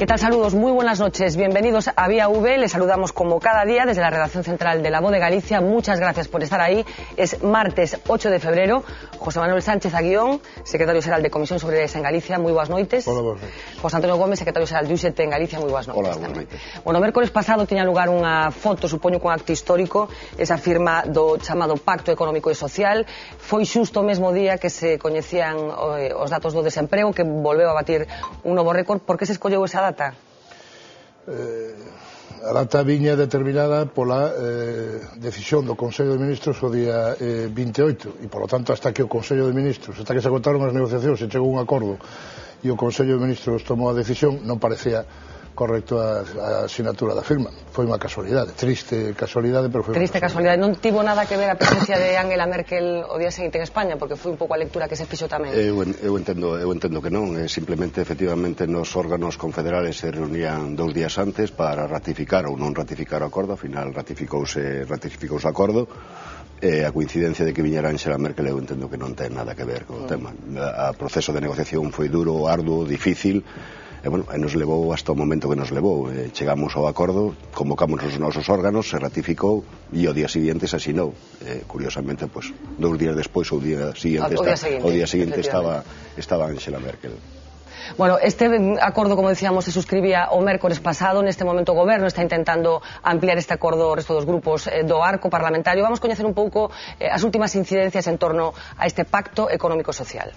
¿Qué tal? Saludos, muy buenas noches. Bienvenidos a Vía V. Les saludamos como cada día desde la redacción central de La Voz de Galicia. Muchas gracias por estar ahí. Es martes 8 de febrero. José Manuel Sánchez Aguión, secretario xeral de Comisión Obreiras en Galicia. Muy boas noites. Hola, boas noites. José Antonio Gómez, secretario xeral de UGT en Galicia. Muy boas noites. Hola, boas noites. Bueno, o mércores pasado tiña lugar unha foto, supoño, con acto histórico, esa firma do chamado Pacto Económico e Social. Foi xusto o mesmo día que se coñecían os datos do desemprego, que volveu a batir un novo récord. Por que se escolleu esa data? A data viña determinada pola decisión do Consello de Ministros o día 28 e, polo tanto, hasta que o Consello de Ministros, hasta que se agotaron as negociacións e chegou un acordo e o Consello de Ministros tomou a decisión, non parecía correcto a asignatura da firma. Foi unha casualidade, triste casualidade, pero foi triste casualidade. Non tivo nada que ver a presencia de Angela Merkel o día seguinte en España, porque foi un pouco a lectura que se fixo tamén. Eu entendo que non, simplemente, efectivamente, nos órganos confederales se reunían 2 días antes para ratificar ou non ratificar o acordo. Ao final ratificouse o acordo. A coincidencia de que viñera Angela Merkel, eu entendo que non ten nada que ver con o tema. O proceso de negociación foi duro, arduo, difícil, e nos levou hasta o momento que nos levou. Chegamos ao acordo, convocamos os nosos órganos, se ratificou e o día seguinte se asinou. Curiosamente, 2 días despois, o día seguinte estaba Angela Merkel. Bueno, este acordo, como decíamos, se suscribía o mércores pasado. Neste momento o Goberno está intentando ampliar este acordo ao resto dos grupos do arco parlamentario. Vamos coñecer un pouco as últimas incidencias en torno a este pacto económico-social.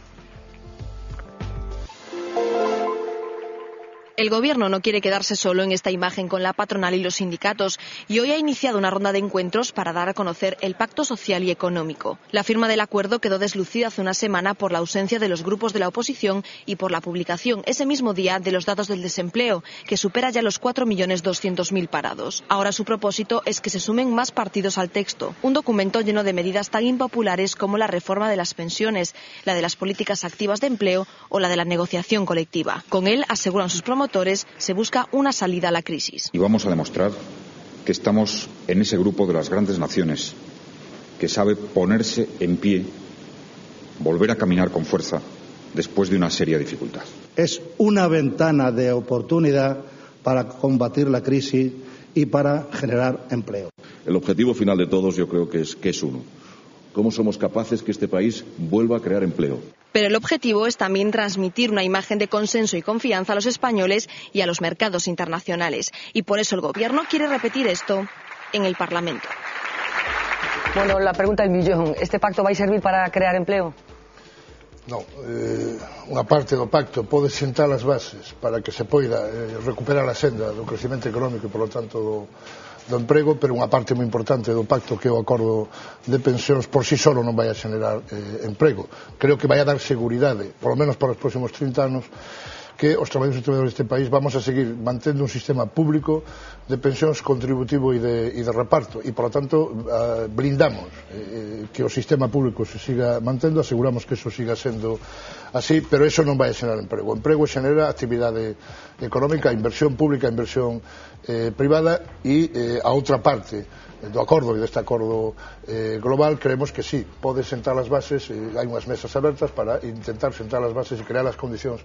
El Gobierno no quiere quedarse solo en esta imagen con la patronal y los sindicatos y hoy ha iniciado una ronda de encuentros para dar a conocer el pacto social y económico. La firma del acuerdo quedó deslucida hace una semana por la ausencia de los grupos de la oposición y por la publicación ese mismo día de los datos del desempleo, que supera ya los 4.200.000 parados. Ahora su propósito es que se sumen más partidos al texto, un documento lleno de medidas tan impopulares como la reforma de las pensiones, la de las políticas activas de empleo o la de la negociación colectiva. Con él, aseguran sus promotores, se busca una salida a la crisis. Y vamos a demostrar que estamos en ese grupo de las grandes naciones que sabe ponerse en pie, volver a caminar con fuerza después de una seria dificultad. Es una ventana de oportunidad para combatir la crisis y para generar empleo. El objetivo final de todos, yo creo que es uno. ¿Cómo somos capaces que este país vuelva a crear empleo? Pero el objetivo es también transmitir una imagen de consenso y confianza a los españoles y a los mercados internacionales. Y por eso el Gobierno quiere repetir esto en el Parlamento. Bueno, la pregunta del millón. ¿Este pacto va a servir para crear empleo? Non, unha parte do pacto pode sentar as bases para que se poida recuperar a senda do crecemento económico e, polo tanto, do emprego, pero unha parte moi importante do pacto, que é o acordo de pensións, por si solo non vai a generar emprego. Creo que vai a dar seguridade, polo menos para os próximos 30 anos, que os traballadores e traballadoras deste país vamos a seguir mantendo un sistema público de pensións contributivo e de reparto, e, por lo tanto, blindamos que o sistema público se siga mantendo, aseguramos que eso siga sendo así, pero eso non vai a xerar emprego. O emprego xenera actividade económica, inversión pública, inversión privada, e a outra parte do acordo e deste acordo global creemos que sí, pode sentar as bases, hai unhas mesas abertas para intentar sentar as bases e crear as condicións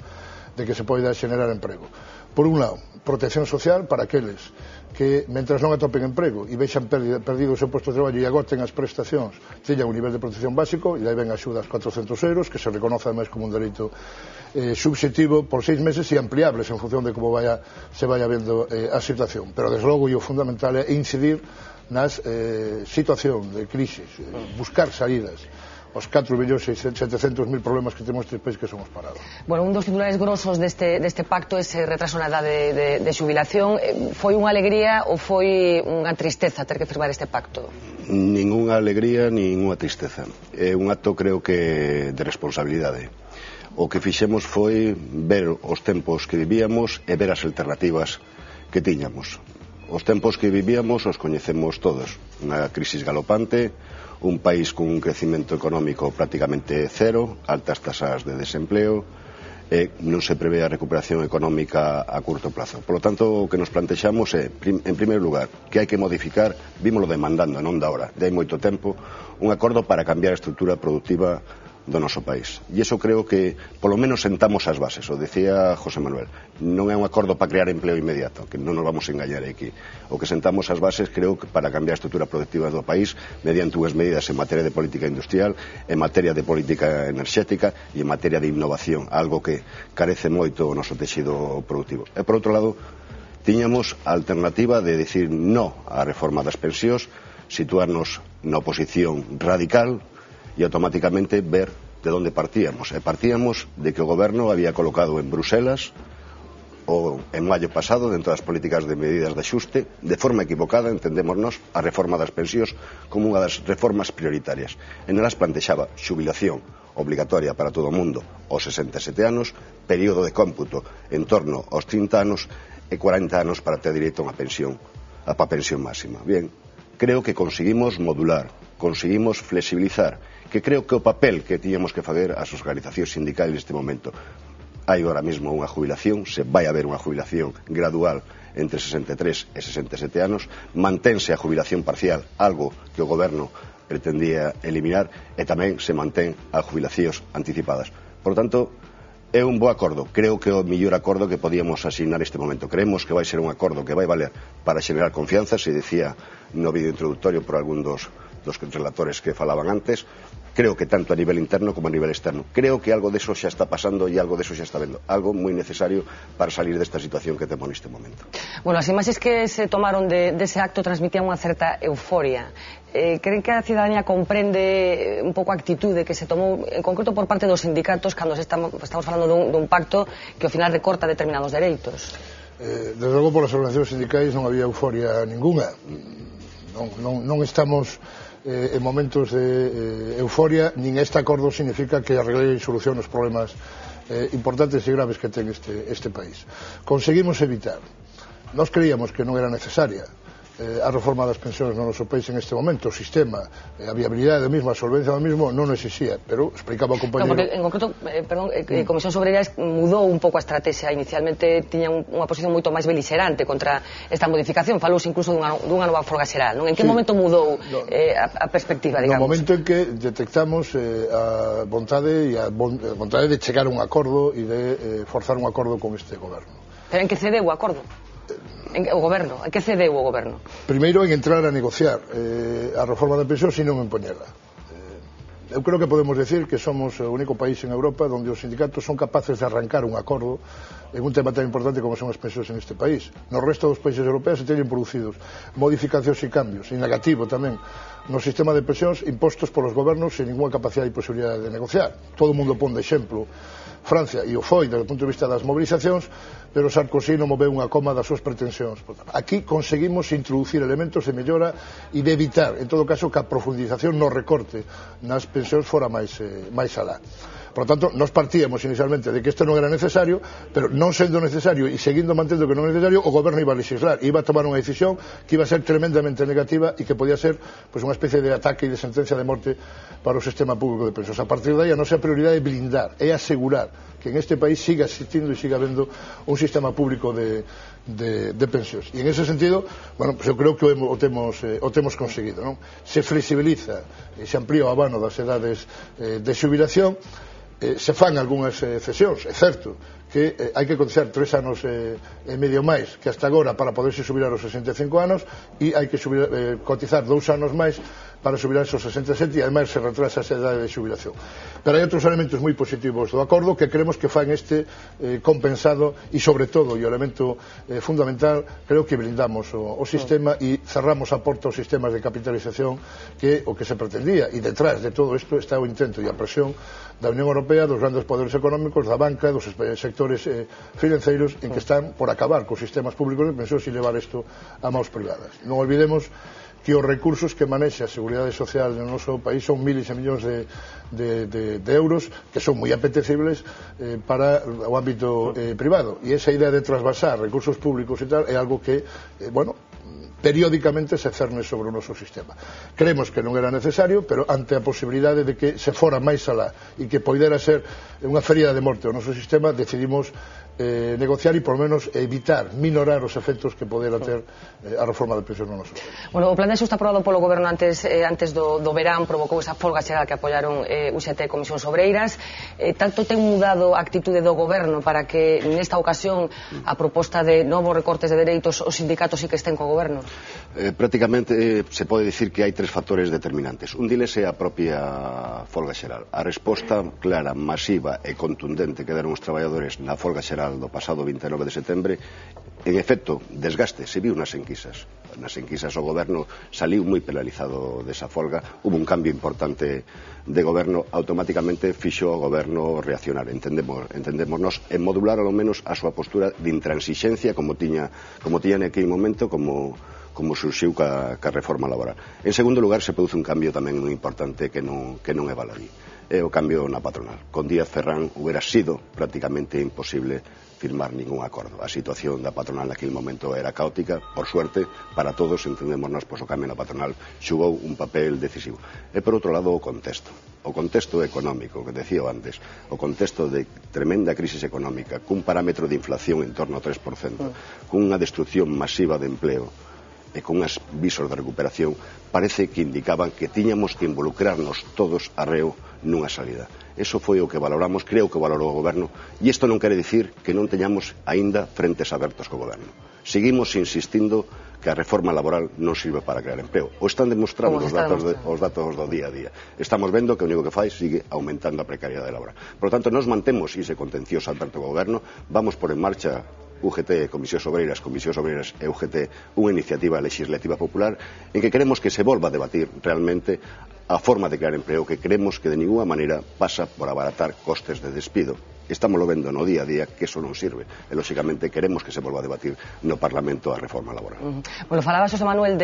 de que se poida xenerar emprego. Por un lado, protección social para aqueles que, mentras non atopen emprego e vexan perdido o seu posto de traballo e agoten as prestacións, teñan un nivel de protección básico, e aí ven axudas 400 euros, que se reconoce ademais como un dereito subxectivo por 6 meses e ampliables en función de como se vaya vendo a situación. Pero, desde logo, o fundamental é incidir nas situación de crisis, buscar salidas os 4.700.000 problemas que temos neste país, que somos parados. Bueno, un dos titulares grosos deste pacto é ese retraso na edade de xubilación. Foi unha alegría ou foi unha tristeza ter que firmar este pacto? Ninguna alegría, ninguna tristeza. É un acto, creo que, de responsabilidade. O que fixemos foi ver os tempos que vivíamos e ver as alternativas que tiñamos. Os tempos que vivíamos os coñecemos todos. Unha crisis galopante, un país con un crecimento económico prácticamente cero, altas tasas de desempleo, non se prevé a recuperación económica a curto plazo. Por lo tanto, o que nos plantexamos é, en primeiro lugar, que hai que modificar, vímolo demandando, non da hora, de hai moito tempo, un acordo para cambiar a estrutura productiva do noso país. E iso creo que, polo menos, sentamos as bases. O decía José Manuel, non é un acordo para crear empleo inmediato, que non nos vamos a engañar aquí. O que sentamos as bases, creo, que para cambiar a estrutura productiva do país mediante unhas medidas en materia de política industrial, en materia de política enerxética e en materia de innovación, algo que carece moito o noso texido productivo. E, por outro lado, tiñamos a alternativa de decir no á reforma das pensións, situarnos na oposición radical e automáticamente ver de onde partíamos. E partíamos de que o goberno había colocado en Bruselas en maio pasado, dentro das políticas de medidas de axuste, de forma equivocada, entendémonos, a reforma das pensións como unha das reformas prioritarias. En elas plantexaba xubilación obligatoria para todo o mundo aos 67 anos, período de cómputo en torno aos 30 anos e 40 anos para ter direito a unha pensión, a pensión máxima. Bien, creo que conseguimos modular, conseguimos flexibilizar, que creo que o papel que tiñamos que facer as organizacións sindicais neste momento. Hai agora mesmo unha jubilación, se vai haber unha jubilación gradual entre 63 e 67 anos, mantense a jubilación parcial, algo que o goberno pretendía eliminar, e tamén se mantén as jubilacións anticipadas. Por tanto, é un bo acordo, creo que é o mellor acordo que podíamos asignar este momento. Creemos que vai ser un acordo que vai valer para xenerar confianza, se decía no vídeo introductorio por algún dos relatores que falaban antes. Creo que tanto a nivel interno como a nivel externo. Creo que algo deso xa está pasando e algo deso xa está vendo. Algo moi necesario para salir desta situación que temos neste momento. Bueno, as imaxes que se tomaron dese acto transmitían unha certa euforia. Creen que a cidadanía comprende un pouco a actitude que se tomou, en concreto por parte dos sindicatos, cando estamos falando dun pacto que ao final recorta determinados dereitos? Desde logo, polas organizacións sindicais non había euforia ninguna. Non estamos en momentos de euforia, nin este acordo significa que arregle e solucione os problemas importantes e graves que ten este país. Conseguimos evitar. Nós creíamos que non era necesaria a reforma das pensións no noso país en este momento. O sistema, a viabilidade do mismo, a solvencia do mismo non existía, pero explicaba o compañero... No, porque en concreto, Comisión Obreira mudou un pouco a estrategia. Inicialmente tiña unha posición moito máis beligerante contra esta modificación, falouse incluso dunha nova folga xeral, non? En que momento mudou a perspectiva, digamos? No momento en que detectamos a vontade de chegar a un acordo e de forzar un acordo con este goberno. Pero en que cedeu o acordo? O goberno, en que cedeu o goberno? Primeiro en entrar a negociar a reforma da pensión e non en poñela. Eu creo que podemos decir que somos o único país en Europa onde os sindicatos son capaces de arrancar un acordo en un tema tan importante como son as pensións en este país. No resto dos países europeos se teñen producidos modificacións e cambios, en negativo tamén, no sistema de pensións impostos polos gobernos sen ninguna capacidade e posibilidade de negociar. Todo o mundo pon de exemplo Francia, e o foi desde o punto de vista das movilizacións, pero Sarkozy non moveu unha coma das súas pretensións. Aquí conseguimos introducir elementos de mellora e de evitar, en todo caso, que a profundización no recorte nas pensións fora máis alá. Por lo tanto, nos partíamos inicialmente de que isto non era necesario, pero non sendo necesario e seguindo mantendo que non é necesario, o goberno iba a legislar, iba a tomar unha decisión que iba a ser tremendamente negativa e que podía ser unha especie de ataque e de sentencia de morte para o sistema público de pensións. A partir de aí, a nosa prioridade é blindar, é asegurar que en este país siga existindo e siga habendo un sistema público de pensións. E en ese sentido, bueno, pues eu creo que o temos conseguido, non? Se flexibiliza e se amplía o abano das edades de xubilación, se fan algunhas cesións, é certo que hai que cotizar 3 anos e medio máis que hasta agora para poderse xubilar aos 65 anos e hai que cotizar 2 anos máis para xubilarse aos 67 e ademais se retrasa esa edade de xubilación. Pero hai outros elementos moi positivos do acordo que creemos que fan este compensado e sobre todo, e o elemento fundamental, creo que blindamos o sistema e cerramos a porta aos sistemas de capitalización que o que se pretendía, e detrás de todo isto está o intento e a presión da Unión Europea, dos grandes poderes económicos, da banca, dos sectores financeiros en que están por acabar cos sistemas públicos de pensións e levar isto a mãos privadas. Non olvidemos que os recursos que manexa a Seguridade Social no noso país son miles e millóns de euros que son moi apetecibles para o ámbito privado, e esa idea de trasvasar recursos públicos e tal é algo que, bueno, periódicamente se cerne sobre o noso sistema. Creemos que non era necesario, pero ante a posibilidade de que se fora máis alá e que poidera ser unha ferida de morte o noso sistema, decidimos negociar e, por lo menos, evitar, minorar os efectos que podera ter a reforma de pensións no noso país. Bueno, o plan de xusta aprobado polo goberno antes do verán provocou esa folga xeral que apoiaron UGT e Comisións Obreiras. Tanto ten mudado a actitude do goberno para que nesta ocasión a proposta de novos recortes de dereitos os sindicatos sí que estén co goberno? Prácticamente se pode dicir que hai tres factores determinantes. Un diles é a propia folga xeral. A resposta clara, masiva e contundente que deron os traballadores na folga xeral do pasado 29 de setembro, en efecto, desgaste, se viu nas enquisas. Nas enquisas o goberno saliu moi penalizado desa folga, hubo un cambio importante de goberno, automáticamente fixo o goberno reaccionar, entendémonos, en modular ao menos a súa postura de intransixencia como tiña naquele momento, como surxiu ca reforma laboral. En segundo lugar, se produce un cambio tamén moi importante que non é baladí. É o cambio na patronal. Con Díaz Ferrán hubiera sido prácticamente imposible firmar ningún acordo. A situación da patronal naquele momento era caótica, por suerte, para todos, entendémonos, pois o cambio na patronal xugou un papel decisivo. E por outro lado, o contexto económico, que decía antes, o contexto de tremenda crisis económica, cun parámetro de inflación en torno ao 3%, cunha destrucción masiva de empleo, e con unhas visos de recuperación, parece que indicaban que tiñamos que involucrarnos todos arreo nunha salida. Eso foi o que valoramos, creo que valorou o goberno, e isto non quere dicir que non teñamos aínda frentes abertos co goberno. Seguimos insistindo que a reforma laboral non sirve para crear empleo. O están demostrando os datos do día a día. Estamos vendo que o único que fai sigue aumentando a precariedade laboral. Por lo tanto, nos mantemos ese contencioso aberto co goberno, vamos por en marcha UGT, Comisións Obreiras e UGT, unha iniciativa legislativa popular en que queremos que se volva a debatir realmente a forma de crear empleo, que creemos que de ninguna maneira pasa por abaratar costes de despido. Estamos lo vendo no día a día que eso non sirve e, lóxicamente, queremos que se volva a debatir no Parlamento a reforma laboral. Bueno, falaba Xosé Manuel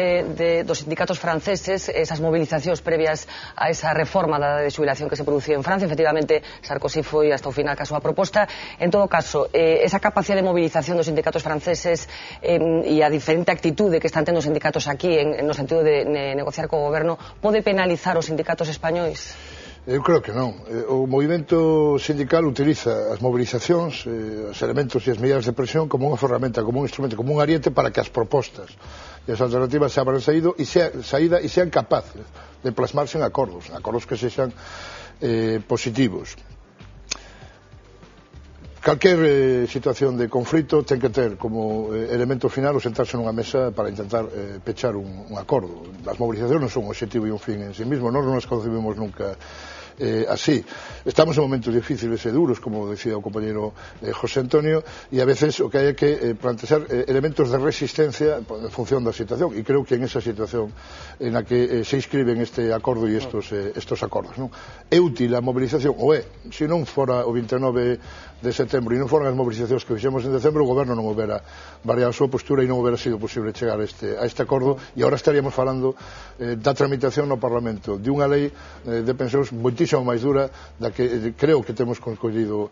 dos sindicatos franceses, esas movilizacións previas a esa reforma da de xubilación que se producía en Francia. Efectivamente, Sarkozy foi hasta o final ca súa proposta. En todo caso, esa capacidade de movilización dos sindicatos franceses e a diferente actitude que están tendo os sindicatos aquí no sentido de negociar co goberno pode penalizar os sindicatos españois? Eu creo que non. O movimento sindical utiliza as movilizacións, os elementos e as medidas de presión como unha ferramenta, como un instrumento, como un ariete para que as propostas e as alternativas se abran saída e sean capaces de plasmarse en acordos que sexan positivos. Calquer situación de conflito ten que ter como elemento final o sentarse nunha mesa para intentar pechar un acordo. As movilizacións non son un objetivo e un fin en sí mismo, nós non as concebimos nunca así. Estamos en momentos difíciles e duros, como decía o compañero José Antonio, e a veces o que hai é que plantear elementos de resistencia en función da situación, e creo que en esa situación en la que se inscriben este acordo e estos acordos, non? É útil a movilización, ou é, se non fora o 29 de setembro e non foran as movilizacións que fixemos en decembro, o goberno non houbera variado a súa postura e non houbera sido posible chegar a este acordo, e agora estaríamos falando da tramitación no Parlamento de unha lei de pensións moitísimo máis dura da que creo que temos conseguido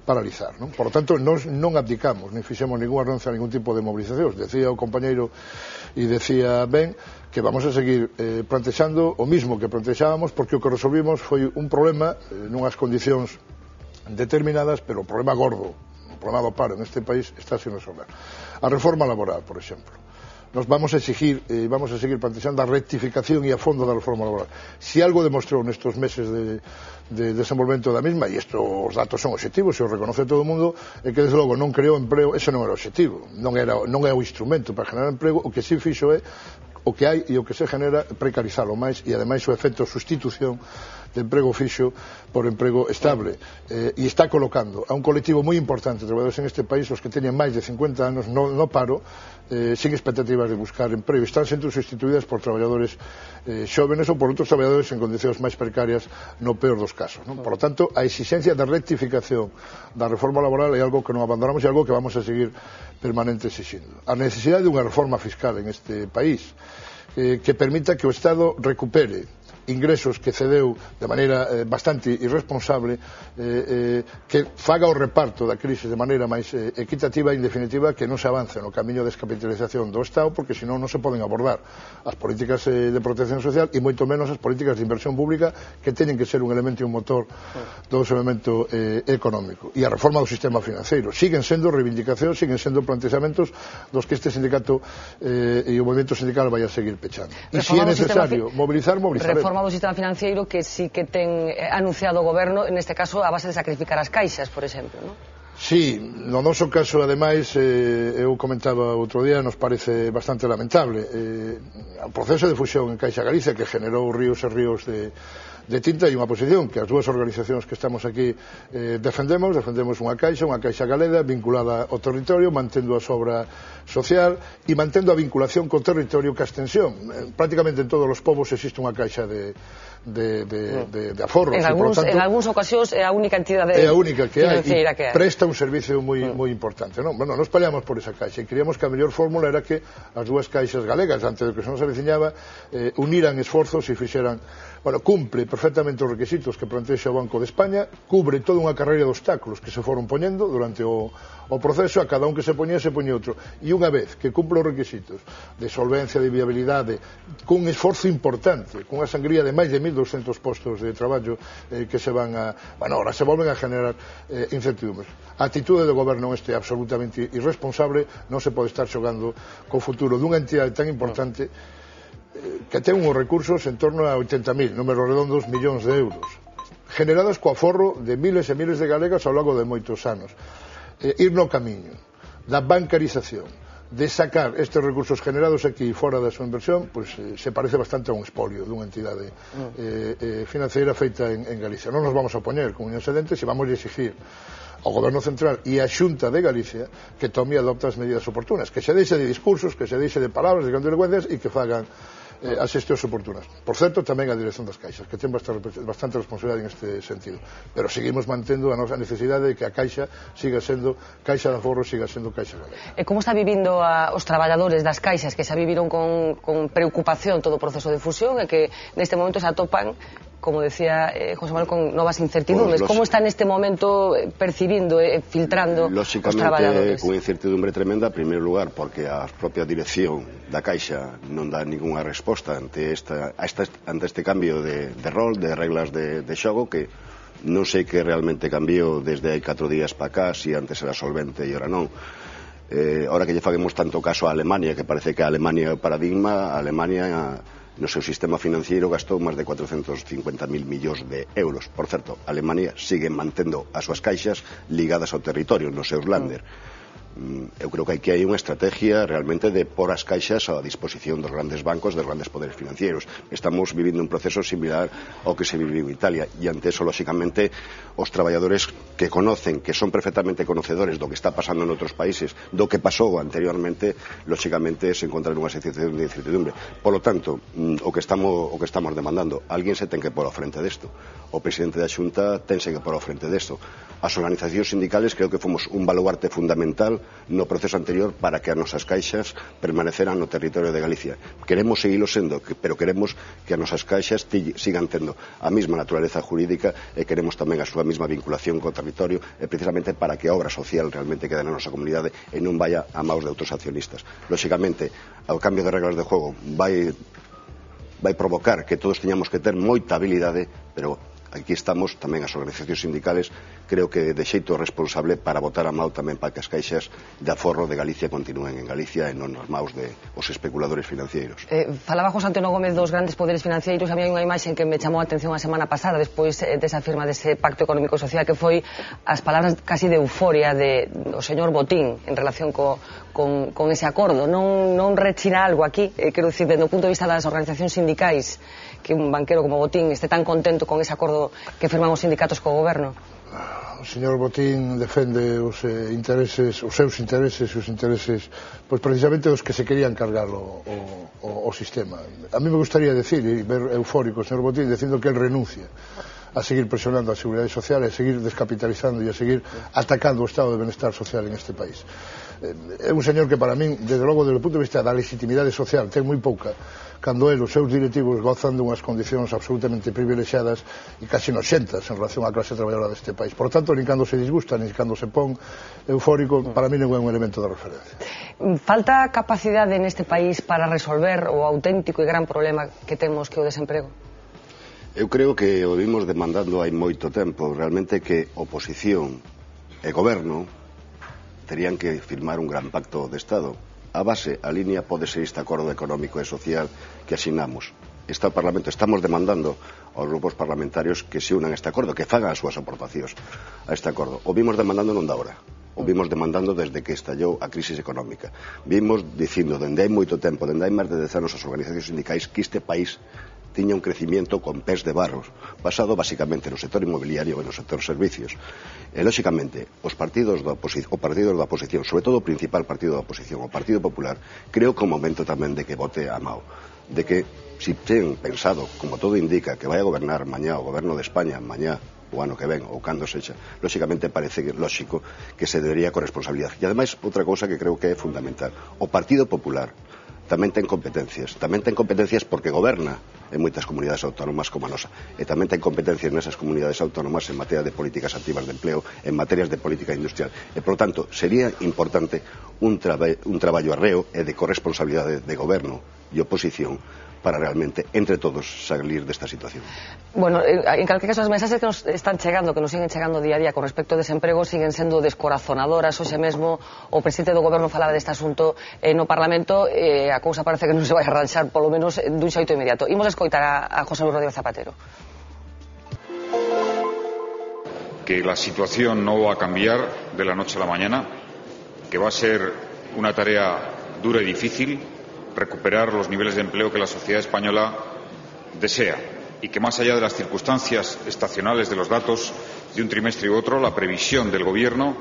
paralizar, non? Por lo tanto, nós non abdicamos, nin fixemos ninguna renuncia a ningún tipo de movilizacións. Decía o compañeiro e decía ben que vamos a seguir plantexando o mismo que plantexábamos, porque o que resolvimos foi un problema nunhas condicións determinadas, pero o problema gordo, o problema do paro neste país está sin resolver. A reforma laboral, por exemplo. Nos vamos a exigir vamos a seguir plantexando a rectificación e a fondo da reforma laboral. Si algo demostrou nestes meses de desenvolvemento da mesma, e os datos son obxectivos, se os reconoce todo o mundo, é que desde logo non creou emprego, ese non era o obxectivo, non é o instrumento para generar emprego. O que si fixo é o que hai e o que se genera precarizalo máis, e ademais o efecto sustitución de emprego fixo por emprego estable, e está colocando a un colectivo moi importante de traballadores en este país, os que teñen máis de 50 anos no paro, sin expectativas de buscar emprego, están sendo sustituídas por traballadores xóvenes ou por outros traballadores en condicións máis precarias no peor dos casos, non? Por lo tanto, a exigencia de rectificación da reforma laboral é algo que non abandonamos e algo que vamos a seguir permanente exigindo. A necesidade de unha reforma fiscal en este país que permita que o Estado recupere ingresos que cedeu de maneira bastante irresponsable, que faga o reparto da crise de maneira máis equitativa e, en definitiva, que non se avance no camiño de descapitalización do Estado, porque senón non se poden abordar as políticas de protección social e moito menos as políticas de inversión pública, que teñen que ser un elemento e un motor do desenvolvemento económico. E a reforma do sistema financeiro siguen sendo reivindicacións, siguen sendo plantexamentos dos que este sindicato e o movimento sindical vai a seguir pechando. E se é necesario mobilizaremos. Reforma do sistema financeiro que sí que ten anunciado o goberno, neste caso a base de sacrificar as caixas, por exemplo, non? Sí, no noso caso, ademais, eu comentaba outro día, nos parece bastante lamentable o proceso de fusión en Caixa Galicia, que generou ríos e ríos de tinta, e unha posición que as dúas organizacións que estamos aquí defendemos unha caixa galega vinculada ao territorio, mantendo a obra social e mantendo a vinculación co territorio que a extensión. Prácticamente en todos os povos existe unha caixa de aforros. En algúns ocasións é a única entidade financiera que hai. Presta un servicio moi importante. Nos peleamos por esa caixa e creíamos que a mellor fórmula era que as dúas caixas galegas, antes de que se nos aveciñaba, uniran esforzos e fixeran. Cumpre perfectamente os requisitos que plantexa o Banco de España, cubre toda unha carreira de obstáculos que se foron poñendo durante o proceso, a cada un que se poñía outro, e unha vez que cumple os requisitos de solvencia, de viabilidade, cun esforzo importante, cunha sangría de máis de 1.200 postos de traballo que se van a... ahora se volven a generar incertidumbres. A actitude do goberno é absolutamente irresponsable, non se pode estar xogando co futuro dunha entidade tan importante que ten uns recursos en torno a 80.000, números redondos, millóns de euros, generados co aforro de miles e miles de galegas ao longo de moitos anos. Ir no camiño da bancarización, de sacar estes recursos generados aquí fora da súa inversión, se parece bastante a un expolio dunha entidade financeira feita en Galicia. Non nos vamos a opoñer con uñas e dentes e vamos a exigir ao Goberno Central e á Xunta de Galicia que tome e adopte as medidas oportunas, que se deixe de discursos, que se deixe de palabras, de grandilocuencias e que fagan as xestións oportunas. Por certo, tamén a dirección das caixas, que ten bastante responsabilidade en este sentido. Pero seguimos mantendo a nosa necesidade de que a caixa siga sendo caixa de aforro, siga sendo caixa galega. E como está vivindo os traballadores das caixas que xa viviron con preocupación todo o proceso de fusión e que neste momento se atopan, como decía José Manuel, con novas incertidumbres? Como está neste momento percibindo e filtrando os traballadores? Lóxicamente, con incertidumbre tremenda, en primeiro lugar, porque a propia dirección da Caixa non dá ninguna resposta ante este cambio de rol, de reglas de xogo, que non sei que realmente cambiou desde hai 4 días para cá, si antes era solvente e ora non. Ahora que lle faguemos tanto caso a Alemania, que parece que a Alemania é o paradigma, a Alemania no seu sistema financiero gastou máis de 450.000 millóns de euros. Por certo, Alemania sigue mantendo as súas caixas ligadas ao territorio, nos seus länder. Eu creo que aquí hai unha estrategia realmente de pôr as caixas a disposición dos grandes bancos, dos grandes poderes financieros. Estamos vivindo un proceso similar ao que se viviu en Italia, e ante eso, lóxicamente, os traballadores que conocen, que son perfectamente conocedores do que está pasando en outros países, do que pasou anteriormente, lóxicamente se encontran nunha situación de incertidumbre. Por lo tanto, o que estamos demandando, alguén se ten que pôr ao frente desto. O presidente da Xunta tense que pôr ao frente desto. As organizacións sindicales creo que fomos un baluarte fundamental no proceso anterior para que as nosas caixas permaneceran no territorio de Galicia. Queremos seguilo sendo, pero queremos que as nosas caixas sigan tendo a mesma naturaleza jurídica e queremos tamén a súa mesma vinculación co territorio, e precisamente para que a obra social realmente quede na nosa comunidade e non vaya a maus de outros accionistas. Lóxicamente, o cambio de reglas de juego vai provocar que todos teñamos que ter moita habilidade, pero aquí estamos tamén as organizacións sindicales, creo que de xeito responsable, para botar a mão tamén para que as caixas de aforro de Galicia continúen en Galicia e non nas maus de os especuladores financeiros. Falaba José Antonio Gómez dos grandes poderes financeiros. A mí hai unha imaxe que me chamou a atención a semana pasada, despois desa firma dese pacto económico e social, que foi as palabras casi de euforia do señor Botín en relación con ese acordo. Non rechina algo aquí, quero dicir, desde o punto de vista das organizacións sindicais, que un banquero como Botín este tan contento con ese acordo que firman os sindicatos co goberno? O señor Botín defende os seus intereses, pois precisamente os que se querían cargar o sistema. A mí me gustaría decir, e ver eufórico o señor Botín dicindo que él renuncia a seguir presionando a Seguridade Social, a seguir descapitalizando e a seguir atacando o estado de benestar social en este país. É un señor que para min, desde logo, desde o punto de vista da legitimidade social, ten moi pouca, cando os seus directivos gozan de unhas condicións absolutamente privilexiadas e casi noxentas en relación á clase traballadora deste país. Por tanto, nin cando se disgusta, nin cando se pon eufórico, para mí non é un elemento de referencia. Falta capacidade neste país para resolver o auténtico e gran problema que temos, que é o desemprego? Eu creo que o vimos demandando hai moito tempo, realmente, que oposición e goberno terían que firmar un gran pacto de Estado. A base, a línea pode ser este acordo económico e social que asignamos. Está o Parlamento, estamos demandando aos grupos parlamentarios que se unan a este acordo, que fagan as súas aportacións a este acordo. O vimos demandando non da hora. O vimos demandando desde que estallou a crisis económica. Vimos dicindo, dende hai moito tempo, dende hai máis de 10 anos, as organizacións sindicais, que este país tiña un crecimiento con pés de barros, basado basicamente no sector inmobiliario e no sector servicios. E, lóxicamente, os partidos da oposición, sobre todo o principal partido da oposición, o Partido Popular, creo que é o momento tamén de que vote a Mao, de que, si ten pensado, como todo indica, que vai a gobernar mañá o goberno de España, mañá o ano que ven, ou cando sexa, lóxicamente parece lóxico que se debería corresponsabilidade. E, ademais, outra cousa que creo que é fundamental, o Partido Popular tamén ten competencias porque goberna en moitas comunidades autónomas como a nosa, e tamén ten competencias nesas comunidades autónomas en materia de políticas activas de empleo, en materias de política industrial, e, por tanto, sería importante un traballo arreo e de corresponsabilidade de goberno e oposición para realmente, entre todos, salir desta situación. Bueno, en calquer caso, as mensaxes que nos están chegando, que nos siguen chegando día a día con respecto ao desemprego, siguen sendo descorazonadoras. Hoxe mesmo o presidente do goberno falaba deste asunto no Parlamento, a cousa parece que non se vai arranxar, polo menos dun xeito inmediato. Imos escoitar a José Luis Rodríguez Zapatero. Que la situación no va a cambiar de la noche a la mañana, que va a ser una tarea dura y difícil recuperar los niveles de empleo que la sociedad española desea, y que, más allá de las circunstancias estacionales de los datos de un trimestre u otro, la previsión del Gobierno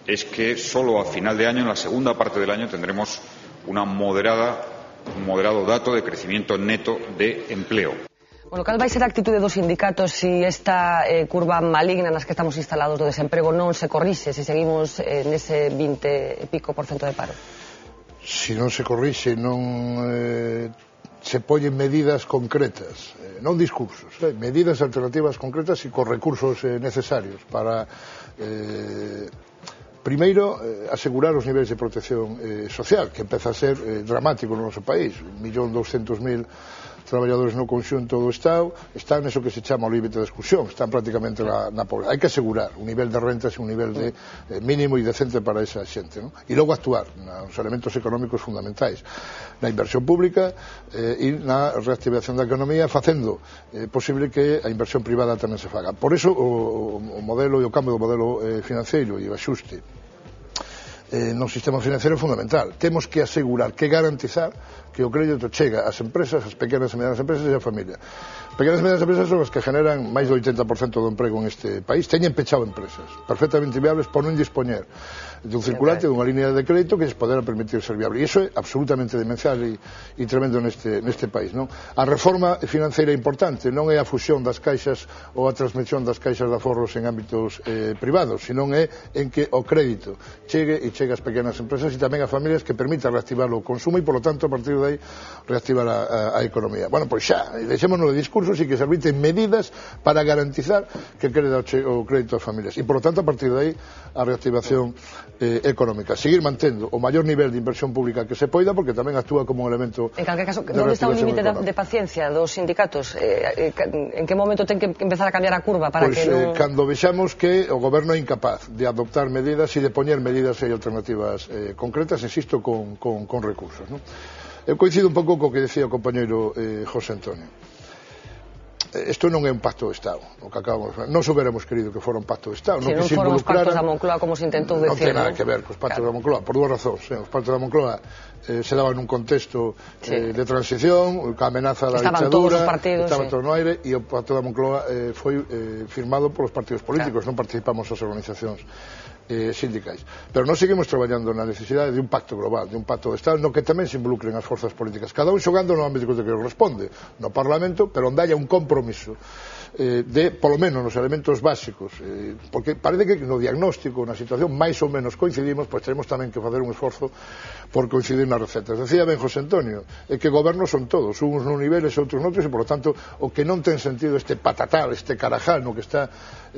es que solo a final de año, en la segunda parte del año, tendremos un moderado dato de crecimiento neto de empleo. Bueno, cal vai ser a actitude dos sindicatos se esta curva maligna nas que estamos instalados do desemprego non se corrixe, se seguimos nese 20 e pico % de paro? Se non se corrixe, non se poñen medidas concretas, non discursos, medidas alternativas concretas e con recursos necesarios para, primeiro, asegurar os niveis de protección social, que empeza a ser dramático no noso país. 1.200.000 traballadores no conxunto do Estado están neso que se chama o límite de exclusión, están prácticamente na pobreza. Hai que asegurar un nivel de rentas e un nivel de mínimo e decente para esa xente, non? E logo actuar nos elementos económicos fundamentais, na inversión pública e na reactivación da economía, facendo posible que a inversión privada tamén se faga. Por eso o modelo e o cambio do modelo financeiro e o axuste no sistema financiero é fundamental. Temos que asegurar, que garantizar que o crédito chega ás empresas, ás pequenas e medianas empresas e á familia. Pequenas e medianas empresas son as que generan máis do 80% do emprego en este país. Teñen pechado empresas perfectamente viables por non dispoñer dun circulante, dunha línea de crédito que les podera permitir ser viable. E iso é absolutamente demencial e tremendo neste país, non? A reforma financeira é importante, non é a fusión das caixas ou a transmisión das caixas de aforros en ámbitos privados, senón é en que o crédito chegue ás pequenas empresas e tamén a familias, que permita reactivar o consumo e, polo tanto, a partir de aí, reactivar a economía. Bueno, pois xa, deixémonos de discursos e que se arbiten medidas para garantizar que quede o crédito ás familias. E, polo tanto, a partir de aí, a reactivación económica. Seguir mantendo o maior nivel de inversión pública que se poida, porque tamén actúa como un elemento de reactivación económica. Onde está o límite de paciencia dos sindicatos? En que momento ten que empezar a cambiar a curva para que non... Cando vexamos que o goberno é incapaz de adoptar medidas e de poñer medidas e alternativas concretas, insisto, con recursos, non? Eu coincido un pouco co que decía o compañeiro José Antonio. Isto non é un pacto de Estado, o que acabamos de falar. Nós hubiéramos querido que fora un pacto de Estado. Si non foron os pactos da Moncloa, como se intentou decir. Non ten nada que ver cos pactos da Moncloa, por dúas razóns. Os pactos da Moncloa se daban nun contexto de transición, ca amenaza da ditadura, estaban todos no aire, e o pacto da Moncloa foi firmado polos partidos políticos, non participamos as organizacións sindicais. Pero nós seguimos traballando na necesidade de un pacto global, de un pacto de Estado, no que tamén se involucren as forzas políticas, cada un xogando no ámbito que corresponde, no Parlamento, pero onde haya un compromiso polo menos nos elementos básicos, porque parece que no diagnóstico, na situación máis ou menos coincidimos, pois tenemos tamén que facer un esforzo por coincidir nas recetas. Decía ben José Antonio, que gobernos son todos, uns nun niveles e outros noutros, e por lo tanto o que non ten sentido este patatal, este carajal no que está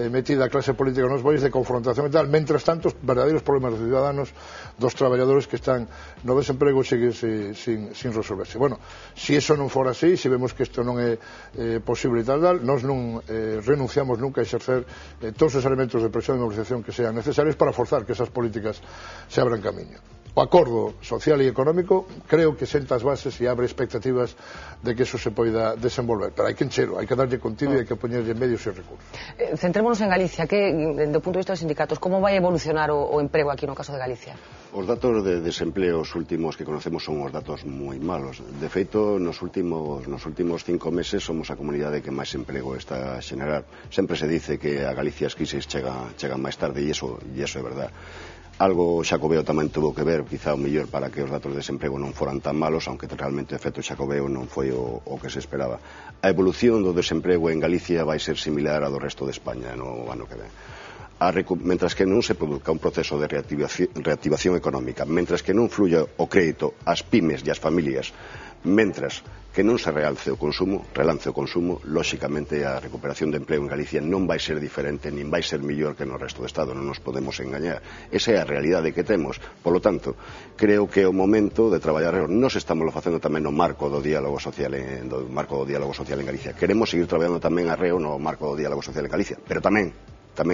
metida a clase política nos países de confrontación e tal, mentras tanto os verdadeiros problemas dos ciudadanos, dos traballadores que están no desemprego seguen sin resolverse. Bueno, se iso non fora así, se vemos que isto non é posible e tal, nós non renunciamos nunca a exercer todos os elementos de presión e mobilización que sean necesarios para forzar que esas políticas se abran camiño. O acordo social e económico creo que senta as bases e abre expectativas de que eso se poida desenvolver, pero hai que enchero, hai que darlle contigo e hai que poñerlle medios e recursos. Centrémonos en Galicia, que, do punto de vista dos sindicatos, como vai evolucionar o emprego aquí no caso de Galicia? Os datos de desempleo últimos que conocemos son os datos moi malos. De feito, nos últimos 5 meses somos a comunidade que máis emprego está a xenerar. Sempre se dice que a Galicia as crisis chegan máis tarde e iso é verdad. Algo Xacobeo tamén tuvo que ver, quizá o mellor, para que os datos de desemprego non foran tan malos, aunque realmente o efecto Xacobeo non foi o que se esperaba. A evolución do desemprego en Galicia vai ser similar a do resto de España no ano que ven. Mentras que non se produzca un proceso de reactivación económica, mentras que non fluya o crédito ás pymes e ás familias, mentras que non se relance o consumo, lóxicamente a recuperación de empleo en Galicia non vai ser diferente, nin vai ser mellor que no resto do Estado, non nos podemos engañar. Esa é a realidade que temos. Polo tanto, creo que é o momento de traballar. Nós estamos facendo tamén no marco do diálogo social en Galicia. Queremos seguir traballando tamén arreo no marco do diálogo social en Galicia, pero tamén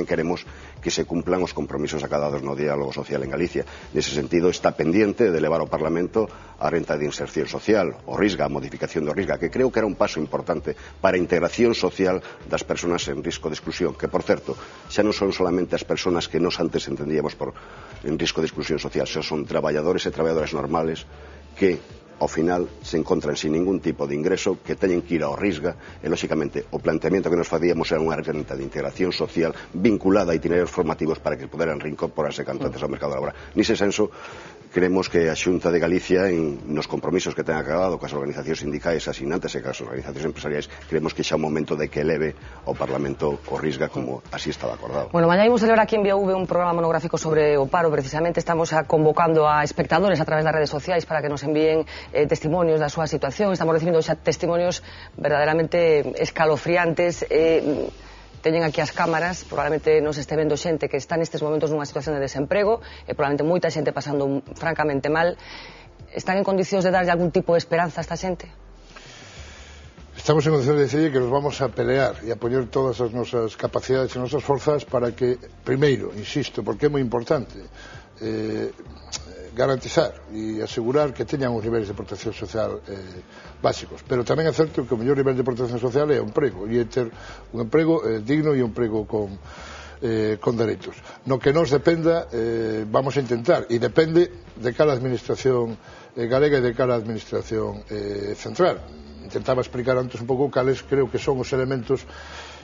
queremos que se cumplan os compromisos acadados no diálogo social en Galicia. Nese sentido, está pendiente de levar ao Parlamento a renta de inserción social, o RISGA, a modificación do RISGA, que creo que era un paso importante para a integración social das persoas en risco de exclusión, que, por certo, xa non son solamente as persoas que nos antes entendíamos en risco de exclusión social, xa son traballadores e traballadoras normales que ao final se encontran sin ningún tipo de ingreso, que teñen que ir ao RISGA, e lóxicamente o planteamento que nos facíamos era unha renta de integración social vinculada a itinerarios formativos para que poderan reincorporarse canto antes ao mercado laboral. Nese senso, creemos que a Xunta de Galicia, nos compromisos que ten acabado coas organizacións sindicais asinantes e coas organizacións empresariais, creemos que xa é o momento de que eleve ao Parlamento o RISGA como así estaba acordado. Bueno, mañá imos celebrar aquí en VV un programa monográfico sobre o paro. Precisamente estamos convocando a espectadores a través das redes sociais para que nos envíen testimonios da súa situación. Estamos recibindo xa testimonios verdadeiramente escalofriantes. Teñen aquí as cámaras, probablemente nos este vendo xente que está nestes momentos nunha situación de desemprego e probablemente moita xente pasando francamente mal. Están en condicións de darlle algún tipo de esperanza a esta xente? Estamos en condicións de decidir que nos vamos a pelear e a poñer todas as nosas capacidades e nosas forzas para que, primeiro, insisto, porque é moi importante, garantizar e asegurar que teñan os niveis de protección social básicos, pero tamén é certo que o mellor nivel de protección social é o emprego, e é ter un emprego digno e un emprego con dereitos. No que nos dependa, vamos a intentar, e depende de cada administración galega e de cada administración central. Intentaba explicar antes un pouco cales creo que son os elementos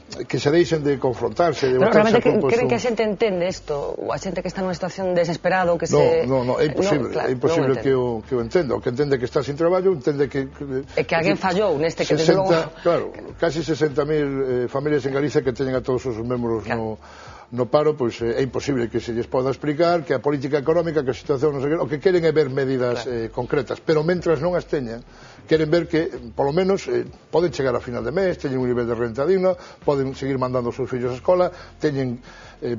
que se deixen de confrontarse, de botarse a culpas. Creen que a xente entende isto? Ou a xente que está nunha situación desesperada ou que No, é imposible, é imposible que o entenda. O que entende que está sin traballo, entende que... É que alguén fallou neste que desde logo... Claro, casi 60.000 familias en Galicia que teñen a todos os membros no paro, pois é imposible que se lles poda explicar que a política económica, que a situación non sei que, o que queren é ver medidas concretas, pero mentras non as teñan, queren ver que, polo menos, poden chegar a final de mes, teñen un nivel de renta digna, poden seguir mandando os seus fillos a escola, teñen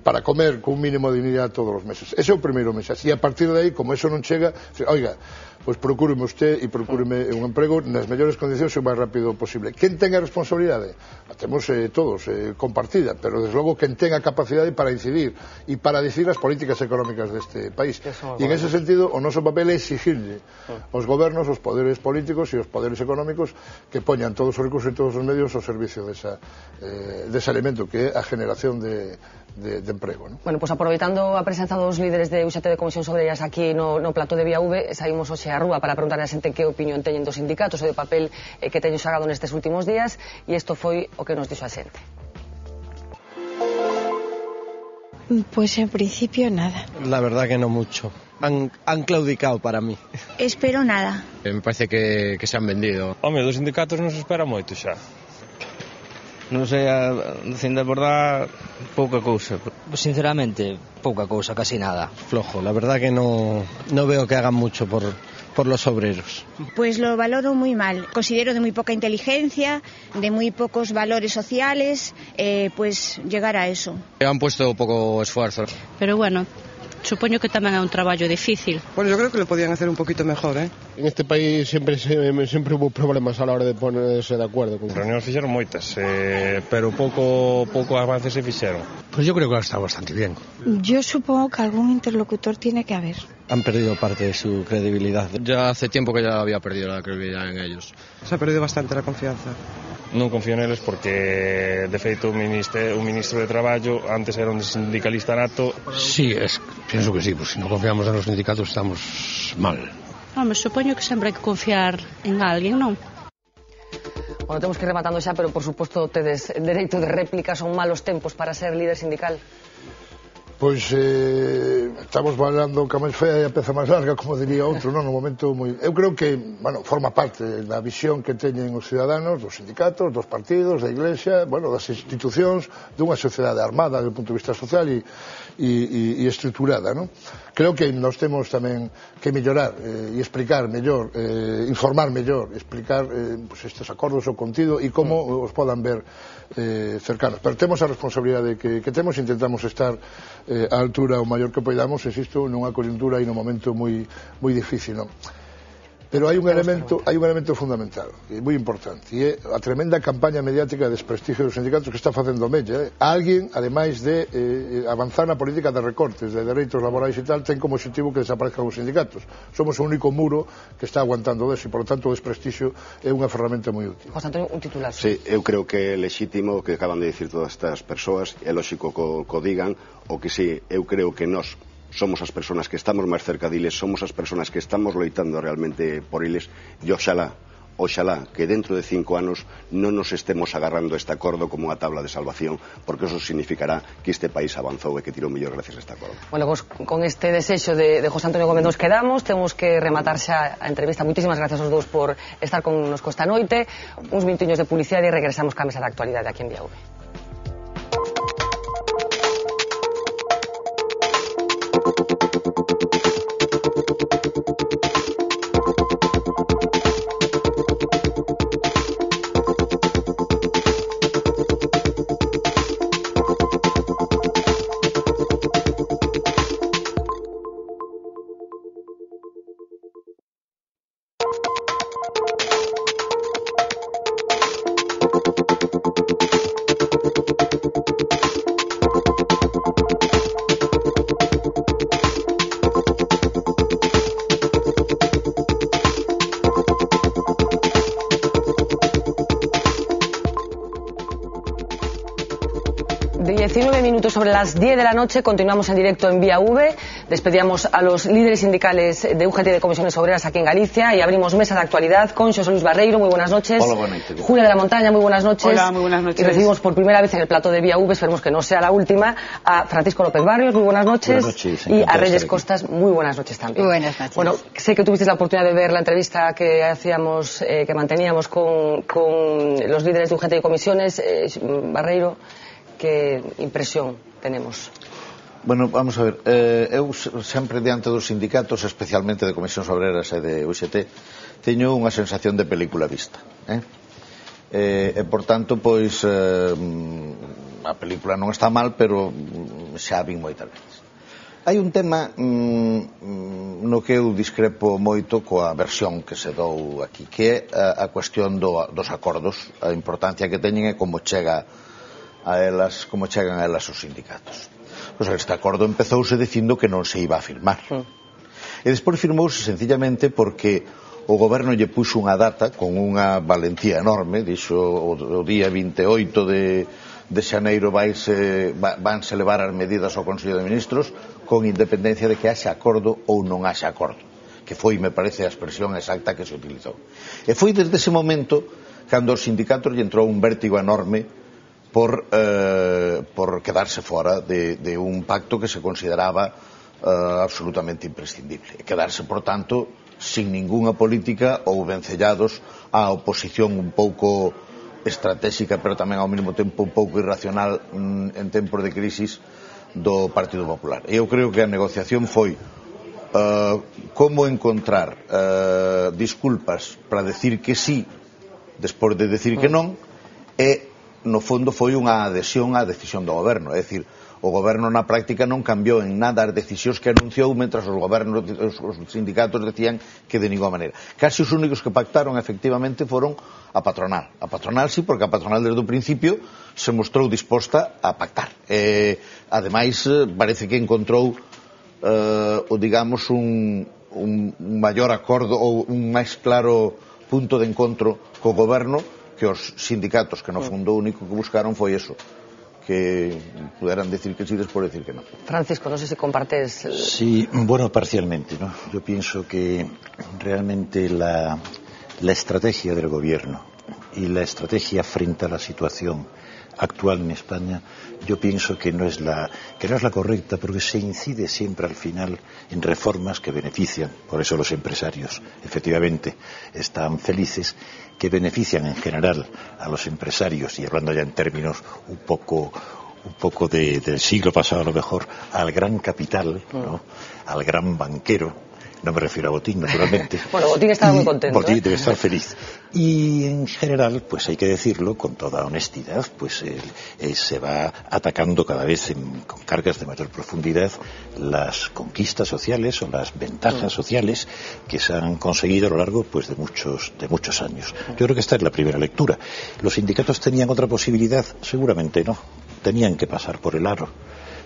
para comer con un mínimo de dignidade todos os meses. Ese é o primeiro mensaxe. E a partir de aí, como eso non chega, oiga, pois procúreme usted e procúreme un emprego nas mellores condicións e o máis rápido posible. Quen ten a responsabilidade? A temos todos compartida, pero desde logo quen ten a capacidade para incidir e para decidir as políticas económicas deste país. E en ese sentido, o noso papel é exigirle aos gobernos, aos poderes políticos e aos poderes económicos que poñan todos os recursos e todos os medios ao servicio dese elemento que é a generación de emprego, ¿no? Bueno, pues aproveitando a presenza dos líderes de UGT de Comisión sobre ellas aquí no plató de VV, saímos hoxe á rúa para preguntar a xente que opinión teñen dos sindicatos e do papel que teñen xogado nestes últimos días, e isto foi o que nos dixo a xente. Pues en principio nada. La verdad que no mucho. Han claudicado para mí. Espero nada. Me parece que se han vendido. Home, dos sindicatos non se espera moito xa. Non sei, sin de verdad, pouca cousa. Sinceramente, pouca cousa, casi nada. Flojo, la verdad que no veo que hagan mucho por los obreros. Pues lo valoro muy mal. Considero de muy poca inteligencia, de muy pocos valores sociales, pues llegar a eso. Han puesto poco esfuerzo. Pero bueno, supoño que tamén é un traballo difícil. Bueno, yo creo que lo podían hacer un poquito mejor, ¿eh? En este país siempre hubo problemas a la hora de ponerse de acuerdo. Reunións fixeron moitas, pero pouco avance se fixeron. Pues yo creo que está bastante bien. Yo supongo que algún interlocutor tiene que haber. Han perdido parte de su credibilidad. Ya hace tiempo que ya había perdido la credibilidad en ellos. Se ha perdido bastante la confianza. Non confío neles porque, de feito, un ministro de Traballo antes era un sindicalista nato. Sí, pienso que sí, pues si no confiamos en los sindicatos estamos mal. Home, supoño que sempre hai que confiar en alguén, non? Bueno, temos que ir rematando xa, pero por suposto tedes dereito de réplica, son malos tempos para ser líder sindical. Pois estamos valando que a máis fea e a peza máis larga, como diría outro, non? No momento moi... Eu creo que, bueno, forma parte da visión que teñen os ciudadanos, dos sindicatos, dos partidos, da Iglesia, bueno, das institucións, dunha sociedade armada, do punto de vista social e estruturada, non? Creo que nos temos tamén que mellorar e explicar mellor, informar mellor, explicar pues, estes acordos, o contido e como os podan ver cercanos. Pero temos a responsabilidade que temos, intentamos estar á altura o maior que poidamos, insisto, nunha coyuntura e nun momento moi difícil, non? Pero hai un elemento fundamental e moi importante, e é a tremenda campaña mediática de desprestigio dos sindicatos que está facendo mella. Alguén, ademais de avanzar na política de recortes de dereitos laborais e tal, ten como objetivo que desaparezcan os sindicatos. Somos o único muro que está aguantando deso e, por lo tanto, o desprestigio é unha ferramenta moi útil. José Antonio, un titular. Sí, eu creo que é lexítimo que acaban de dicir todas estas persoas, é lógico que digan, o que sí, eu creo que nós somos as persoas que estamos máis cerca diles, somos as persoas que estamos loitando realmente por eles, e oxalá que dentro de 5 anos non nos estemos agarrando este acordo como unha tabla de salvación, porque eso significará que este país avanzou e que tirou mellor gracias a este acordo. Bueno, pues con este desexo de José Antonio Gómez nos quedamos, temos que rematar xa a entrevista. Moitísimas gracias aos dous por estar con nos esta noite, uns minutiños de publicidade e regresamos ca mesa da actualidade aquí en Vía V. Sobre las 10 de la noche continuamos en directo en Vía V. Despedíamos a los líderes sindicales de UGT de Comisiones Obreras aquí en Galicia y abrimos mesa de actualidad con Xosé Luis Barreiro, muy buenas noches. Hola, buenas noches. Julia de la Montaña, muy buenas noches. Hola, muy buenas noches. Y recibimos por primera vez en el plató de Vía V, esperemos que no sea la última, a Francisco López Barrios, muy buenas noches. Buenas noches. Y a Reyes Costas, muy buenas noches también. Muy buenas noches. Bueno, sé que tuvisteis la oportunidad de ver la entrevista que hacíamos, que manteníamos con los líderes de UGT y Comisiones. Barreiro, ¿qué impresión tenemos? Bueno, vamos a ver, eu sempre diante dos sindicatos, especialmente de Comisións Obreras e de UGT, teño unha sensación de película vista, e por tanto, pois a película non está mal, pero xa vin moitas veces. Hai un tema no que eu discrepo moito coa versión que se dou aquí, que é a cuestión dos acordos, a importancia que teñen e como chegan a elas os sindicatos. Pois este acordo empezouse dicindo que non se iba a firmar. E despois firmouse sencillamente porque o goberno lle puxo unha data con unha valentía enorme, dixo o día 28 de xaneiro vanse levar as medidas ao Consello de Ministros con independencia de que haxa acordo ou non haxa acordo, que foi, me parece, a expresión exacta que se utilizou. E foi desde ese momento cando os sindicatos lle entrou un vértigo enorme por quedarse fora de un pacto que se consideraba absolutamente imprescindible. E quedarse, por tanto, sin ningunha política ou vencellados á oposición un pouco estratégica, pero tamén ao mesmo tempo un pouco irracional en tempos de crisis do Partido Popular. Eu creo que a negociación foi como encontrar disculpas para decir que sí despois de decir que non, e no fondo foi unha adhesión á decisión do goberno. É dicir, o goberno na práctica non cambiou en nada as decisións que anunciou, mentras os sindicatos decían que de ninguna maneira. Casi os únicos que pactaron efectivamente foron a patronal. A patronal sí, porque a patronal desde o principio se mostrou disposta a pactar. Ademais, parece que encontrou digamos un maior acordo ou un máis claro punto de encontro co goberno que os sindicatos, que no fondo o único que buscaron foi eso, que pudieran decir que sí después decir que no. Francisco, no sé si compartes... Sí, bueno, parcialmente, ¿no? Yo pienso que realmente la estrategia del gobierno y la estrategia frente a la situación actual en España, yo pienso que no es la correcta, porque se incide siempre al final en reformas que benefician, por eso los empresarios efectivamente están felices, que benefician en general a los empresarios, y hablando ya en términos un poco del siglo pasado a lo mejor, al gran capital, ¿no? Al gran banquero. No me refiero a Botín, naturalmente. Bueno, Botín estaba muy contento. Botín debe estar feliz. Y en general, pues hay que decirlo con toda honestidad, pues se va atacando cada vez con cargas de mayor profundidad las conquistas sociales o las ventajas sociales que se han conseguido a lo largo pues de muchos años. Yo creo que esta es la primera lectura. ¿Los sindicatos tenían otra posibilidad? Seguramente no. Tenían que pasar por el aro.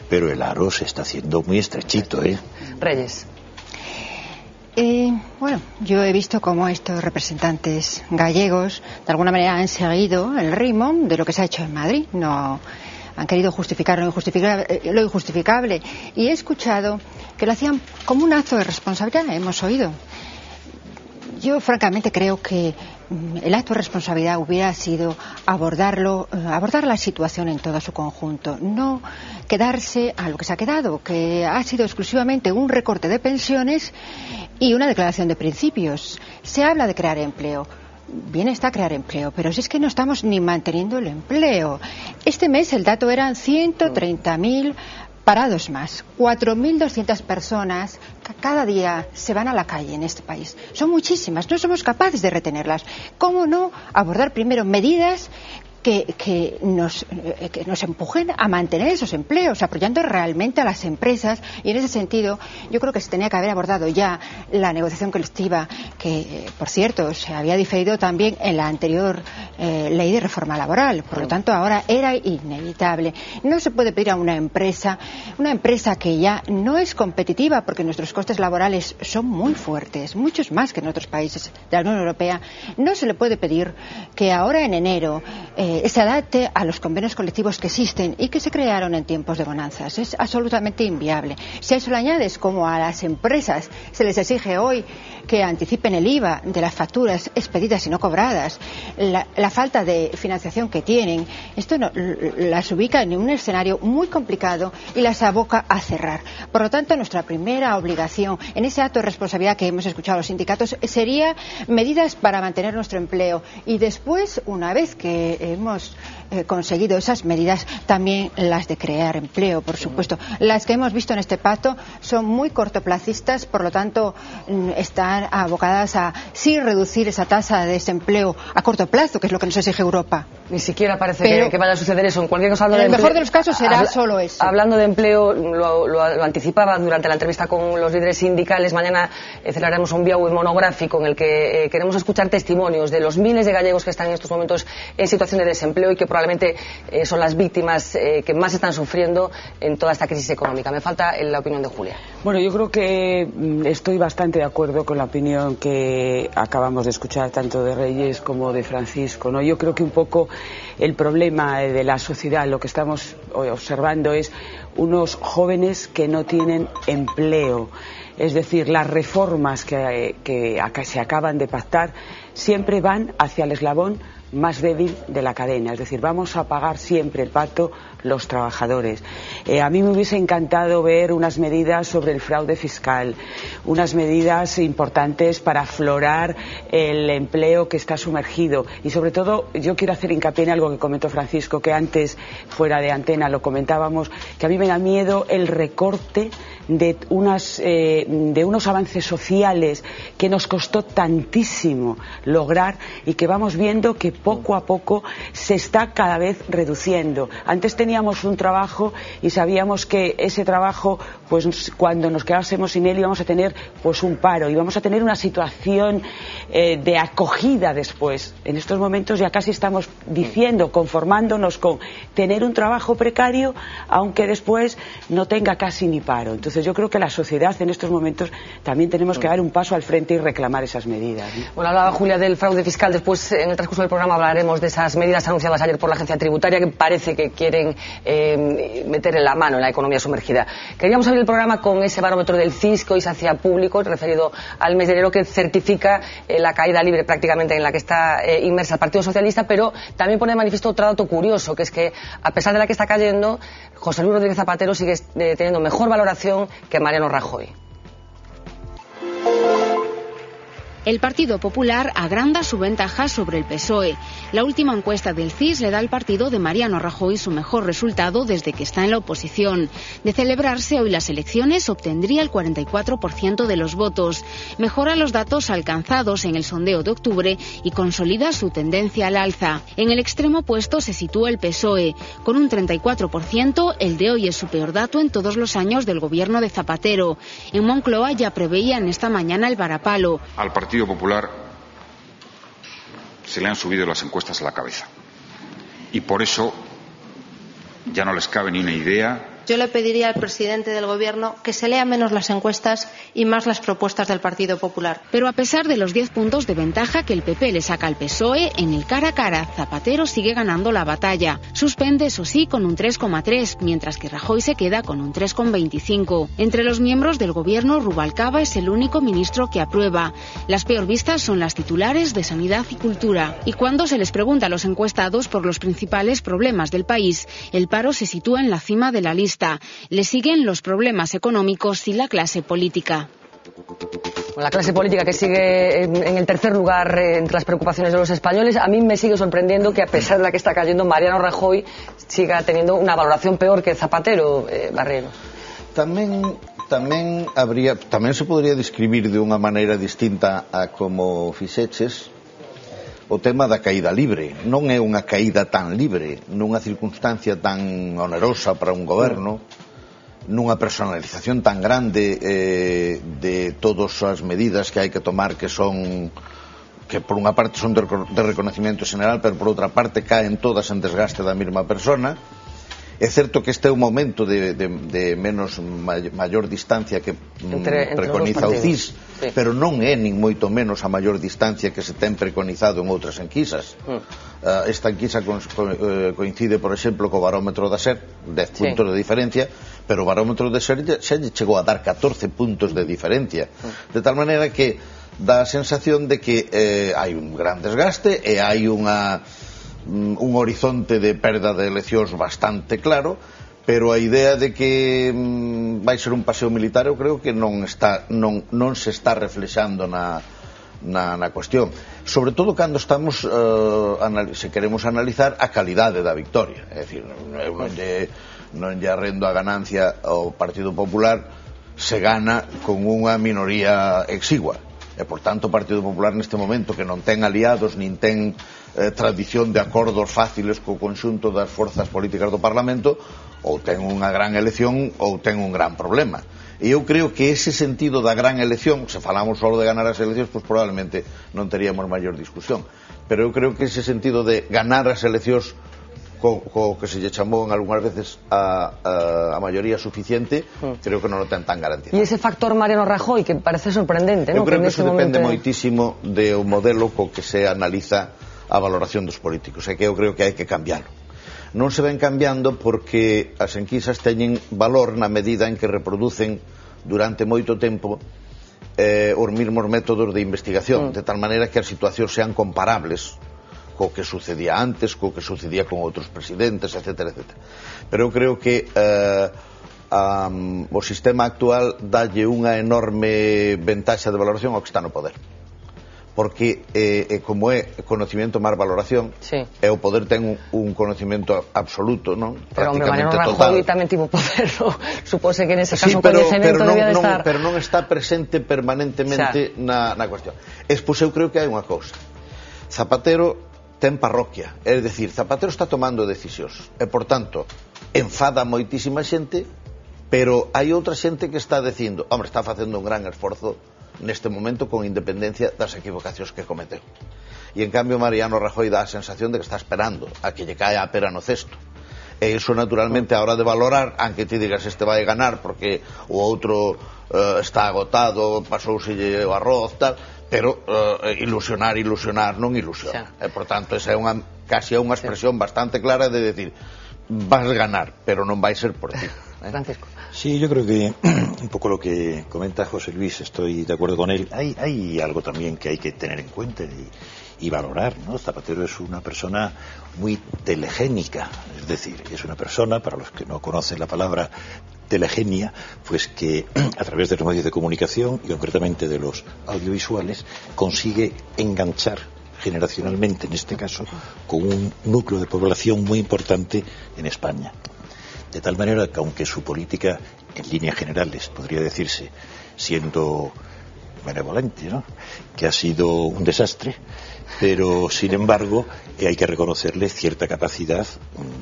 Pero el aro se está haciendo muy estrechito, ¿eh? Reyes. Bueno, yo he visto cómo estos representantes gallegos de alguna manera han seguido el ritmo de lo que se ha hecho en Madrid. No han querido justificar lo injustificable, y he escuchado que lo hacían como un acto de responsabilidad. Hemos oído. Yo francamente creo que el acto de responsabilidad hubiera sido abordar la situación en todo su conjunto, no quedarse a lo que se ha quedado, que ha sido exclusivamente un recorte de pensiones y una declaración de principios. Se habla de crear empleo. Bien está crear empleo, pero si es que no estamos ni manteniendo el empleo. Este mes el dato eran 130.000 parados más, 4.200 personas que cada día se van a la calle en este país. Son muchísimas, no somos capaces de retenerlas. ¿Cómo no abordar primero medidas que nos empujen a mantener esos empleos, apoyando realmente a las empresas? Y en ese sentido yo creo que se tenía que haber abordado ya la negociación colectiva, que por cierto se había diferido también en la anterior ley de reforma laboral. Por lo tanto ahora era inevitable. No se puede pedir a una empresa que ya no es competitiva, porque nuestros costes laborales son muy fuertes, muchos más que en otros países de la Unión Europea. No se le puede pedir que ahora en enero se adapte a los convenios colectivos que existen y que se crearon en tiempos de bonanzas. Es absolutamente inviable. Si a eso le añades como a las empresas se les exige hoy que anticipen el IVA de las facturas expedidas y no cobradas, la falta de financiación que tienen, esto las ubica en un escenario muy complicado y las aboca a cerrar. Por lo tanto, nuestra primera obligación en ese acto de responsabilidad que hemos escuchado a los sindicatos sería medidas para mantener nuestro empleo, y después, una vez que hemos conseguido esas medidas, también las de crear empleo, por supuesto. Las que hemos visto en este pacto son muy cortoplacistas, por lo tanto están abocadas a sí reducir esa tasa de desempleo a corto plazo, que es lo que nos exige Europa. Ni siquiera parece que vaya a suceder eso. En cualquier caso, en el mejor de los casos será solo eso. Hablando de empleo, lo anticipaba durante la entrevista con los líderes sindicales. Mañana celebraremos un Biau monográfico en el que queremos escuchar testimonios de los miles de gallegos que están en estos momentos en situación de desempleo y que probablemente son las víctimas que más están sufriendo en toda esta crisis económica. Me falta la opinión de Julia. Bueno, yo creo que estoy bastante de acuerdo con la opinión que acabamos de escuchar tanto de Reyes como de Francisco, ¿no? Yo creo que un poco el problema de la sociedad, lo que estamos observando es unos jóvenes que no tienen empleo. Es decir, las reformas que se acaban de pactar siempre van hacia el eslabón más débil de la cadena, es decir, vamos a pagar siempre el pato los trabajadores. A mí me hubiese encantado ver unas medidas sobre el fraude fiscal, unas medidas importantes para aflorar el empleo que está sumergido, y sobre todo yo quiero hacer hincapié en algo que comentó Francisco, que antes fuera de antena lo comentábamos, que a mí me da miedo el recorte de unos avances sociales que nos costó tantísimo lograr y que vamos viendo que poco a poco se está cada vez reduciendo. Antes teníamos un trabajo y sabíamos que ese trabajo, pues cuando nos quedásemos sin él íbamos a tener pues un paro, íbamos a tener una situación de acogida después. En estos momentos ya casi estamos diciendo, conformándonos con tener un trabajo precario aunque después no tenga casi ni paro. Entonces yo creo que la sociedad en estos momentos también tenemos que dar un paso al frente y reclamar esas medidas, ¿no? Bueno, hablaba Julia del fraude fiscal. Después, en el transcurso del programa, hablaremos de esas medidas anunciadas ayer por la agencia tributaria que parece que quieren meter la mano en la economía sumergida. Queríamos abrir el programa con ese barómetro del CIS que hoy se hacía público, referido al mes de enero, que certifica la caída libre prácticamente en la que está inmersa el Partido Socialista, pero también pone de manifiesto otro dato curioso, que es que, a pesar de la que está cayendo, José Luis Rodríguez Zapatero sigue teniendo mejor valoración que Mariano Rajoy. El Partido Popular agranda su ventaja sobre el PSOE. La última encuesta del CIS le da al partido de Mariano Rajoy su mejor resultado desde que está en la oposición. De celebrarse hoy las elecciones, obtendría el 44% de los votos. Mejora los datos alcanzados en el sondeo de octubre y consolida su tendencia al alza. En el extremo opuesto se sitúa el PSOE. Con un 34%, el de hoy es su peor dato en todos los años del gobierno de Zapatero. En Moncloa ya preveían esta mañana el varapalo. Al Partido Popular se le han subido las encuestas a la cabeza y por eso ya no les cabe ni una idea. Yo le pediría al presidente del Gobierno que se lea menos las encuestas y más las propuestas del Partido Popular. Pero a pesar de los 10 puntos de ventaja que el PP le saca al PSOE, en el cara a cara, Zapatero sigue ganando la batalla. Suspende, eso sí, con un 3,3, mientras que Rajoy se queda con un 3,25. Entre los miembros del Gobierno, Rubalcaba es el único ministro que aprueba. Las peor vistas son las titulares de Sanidad y Cultura. Y cuando se les pregunta a los encuestados por los principales problemas del país, el paro se sitúa en la cima de la lista. Le siguen los problemas económicos y la clase política. La clase política que sigue en el tercer lugar entre las preocupaciones de los españoles. A mí me sigue sorprendiendo que, a pesar de la que está cayendo, Mariano Rajoy siga teniendo una valoración peor que Zapatero, Barreiro. Tamén se podría describir de unha maneira distinta a como fixeches o tema da caída libre. Non é unha caída tan libre nunha circunstancia tan onerosa para un goberno, nunha personalización tan grande de todas as medidas que hai que tomar, que por unha parte son de reconocimiento general, pero por outra parte caen todas en desgaste da mesma persona. É certo que este é un momento de maior distancia que preconiza o CIS, sí, pero non é nin moito menos a maior distancia que se ten preconizado en outras enquisas. Esta enquisa coincide, por exemplo, co barómetro da SER, 10 puntos de diferencia, pero o barómetro da SER xa chegou a dar 14 puntos de diferencia. De tal maneira que dá a sensación de que hai un gran desgaste e hai un horizonte de perda de eleccións bastante claro, pero a idea de que vai ser un paseo militar eu creo que non se está reflexando na cuestión, sobre todo cando estamos se queremos analizar a calidade da victoria. É dicir, eu non lle arrendo a ganancia ao Partido Popular se gana con unha minoría exigua, e por tanto o Partido Popular neste momento, que non ten aliados nin ten tradición de acordos fáciles co conxunto das forzas políticas do Parlamento, ou ten unha gran elección ou ten un gran problema. E eu creo que ese sentido da gran elección, se falamos só de ganar as eleccións, pois probablemente non teríamos maior discusión, pero eu creo que ese sentido de ganar as eleccións co que se lle chamou en algunhas veces a maioría suficiente, creo que non o ten tan garantizado. E ese factor Mariano Rajoy, que parece sorprendente, eu creo que eso depende moitísimo do modelo co que se analiza a valoración dos políticos, e que eu creo que hai que cambiarlo. Non se ven cambiando porque as enquisas teñen valor na medida en que reproducen durante moito tempo os mesmos métodos de investigación, de tal maneira que as situacións sean comparables co que sucedía antes, co que sucedía con outros presidentes, etcétera, etcétera. Pero eu creo que o sistema actual dalle unha enorme ventaxa de valoración ao que está no poder, porque como é conocimiento máis valoración, e o poder ten un conocimiento absoluto, non? Pero hombre, Mariano Rajoy tamén tivo poder, non? Supose que nese caso o coñecemento debía de estar... Pero non está presente permanentemente na cuestión. Pois eu creo que hai unha cousa. Zapatero ten parroquia, é dicir, Zapatero está tomando decisións, e por tanto enfada moitísima xente, pero hai outra xente que está dicindo, hombre, está facendo un gran esforzo neste momento con independencia das equivocacións que cometeu. E en cambio Mariano Rajoy dá a sensación de que está esperando a que lle caia a pera no cesto. E iso naturalmente a hora de valorar, aunque ti digas este vai ganar porque o outro está agotado, pasouselle o arroz, tal, pero ilusionar non ilusiona. E por tanto esa é casi unha expresión bastante clara de decir, vas ganar, pero non vai ser por ti. Francisco. Sí, yo creo que un poco lo que comenta José Luis, estoy de acuerdo con él. Hay algo también que hay que tener en cuenta y valorar, ¿no? Zapatero es una persona muy telegénica, es decir, es una persona, para los que no conocen la palabra telegenia, pues que a través de los medios de comunicación y concretamente de los audiovisuales consigue enganchar generacionalmente, en este caso, con un núcleo de población muy importante en España. De tal manera que aunque su política, en líneas generales, podría decirse, siendo benevolente, ¿no?, que ha sido un desastre, pero sin embargo hay que reconocerle cierta capacidad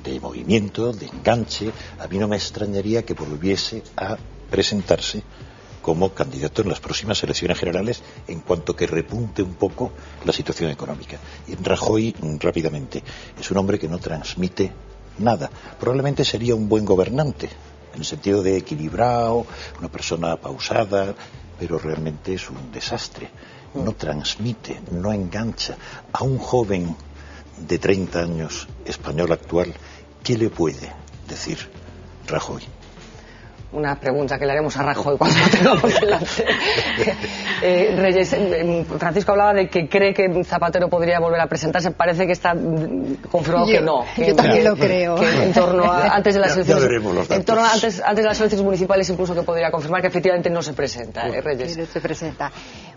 de movimiento, de enganche. A mí no me extrañaría que volviese a presentarse como candidato en las próximas elecciones generales en cuanto que repunte un poco la situación económica. Y Rajoy, rápidamente, es un hombre que no transmite nada. Probablemente sería un buen gobernante, en el sentido de equilibrado, una persona pausada, pero realmente es un desastre. No transmite, no engancha. A un joven de 30 años español actual, ¿qué le puede decir Rajoy? Una pregunta que le haremos a Rajoy cuando lo tengamos delante. Reyes, Francisco hablaba de que cree que Zapatero podría volver a presentarse. Parece que está confirmado que no. Yo también lo creo. Que en torno a, antes de las elecciones, en torno a antes de las elecciones municipales, incluso que podría confirmar que efectivamente no se presenta. Reyes. No se presenta.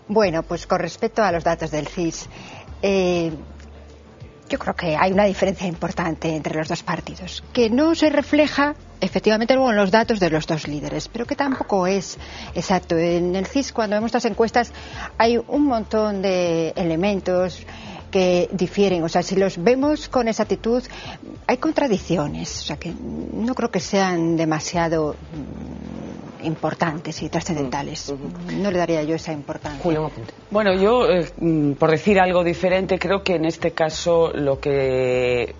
Bueno, pues con respecto a los datos del CIS, yo creo que hay una diferencia importante entre los dos partidos, que no se refleja efectivamente luego en los datos de los dos líderes, pero que tampoco es exacto. En el CIS, cuando vemos estas encuestas, hay un montón de elementos que difieren. O sea, si los vemos con exactitud, hay contradicciones. O sea, que no creo que sean demasiado importantes y trascendentales. No le daría yo esa importancia. Julio, un apunte. Bueno, yo, por decir algo diferente, creo que en este caso lo que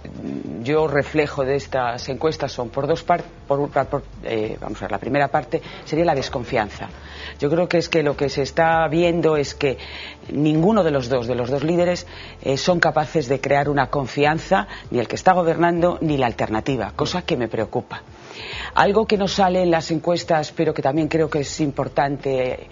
yo reflejo de estas encuestas son por dos partes. Vamos a ver, la primera parte sería la desconfianza. Yo creo que es que lo que se está viendo es que ninguno de los dos líderes son capaces de crear una confianza, ni el que está gobernando ni la alternativa, cosa que me preocupa. Algo que no sale en las encuestas, pero que también creo que es importante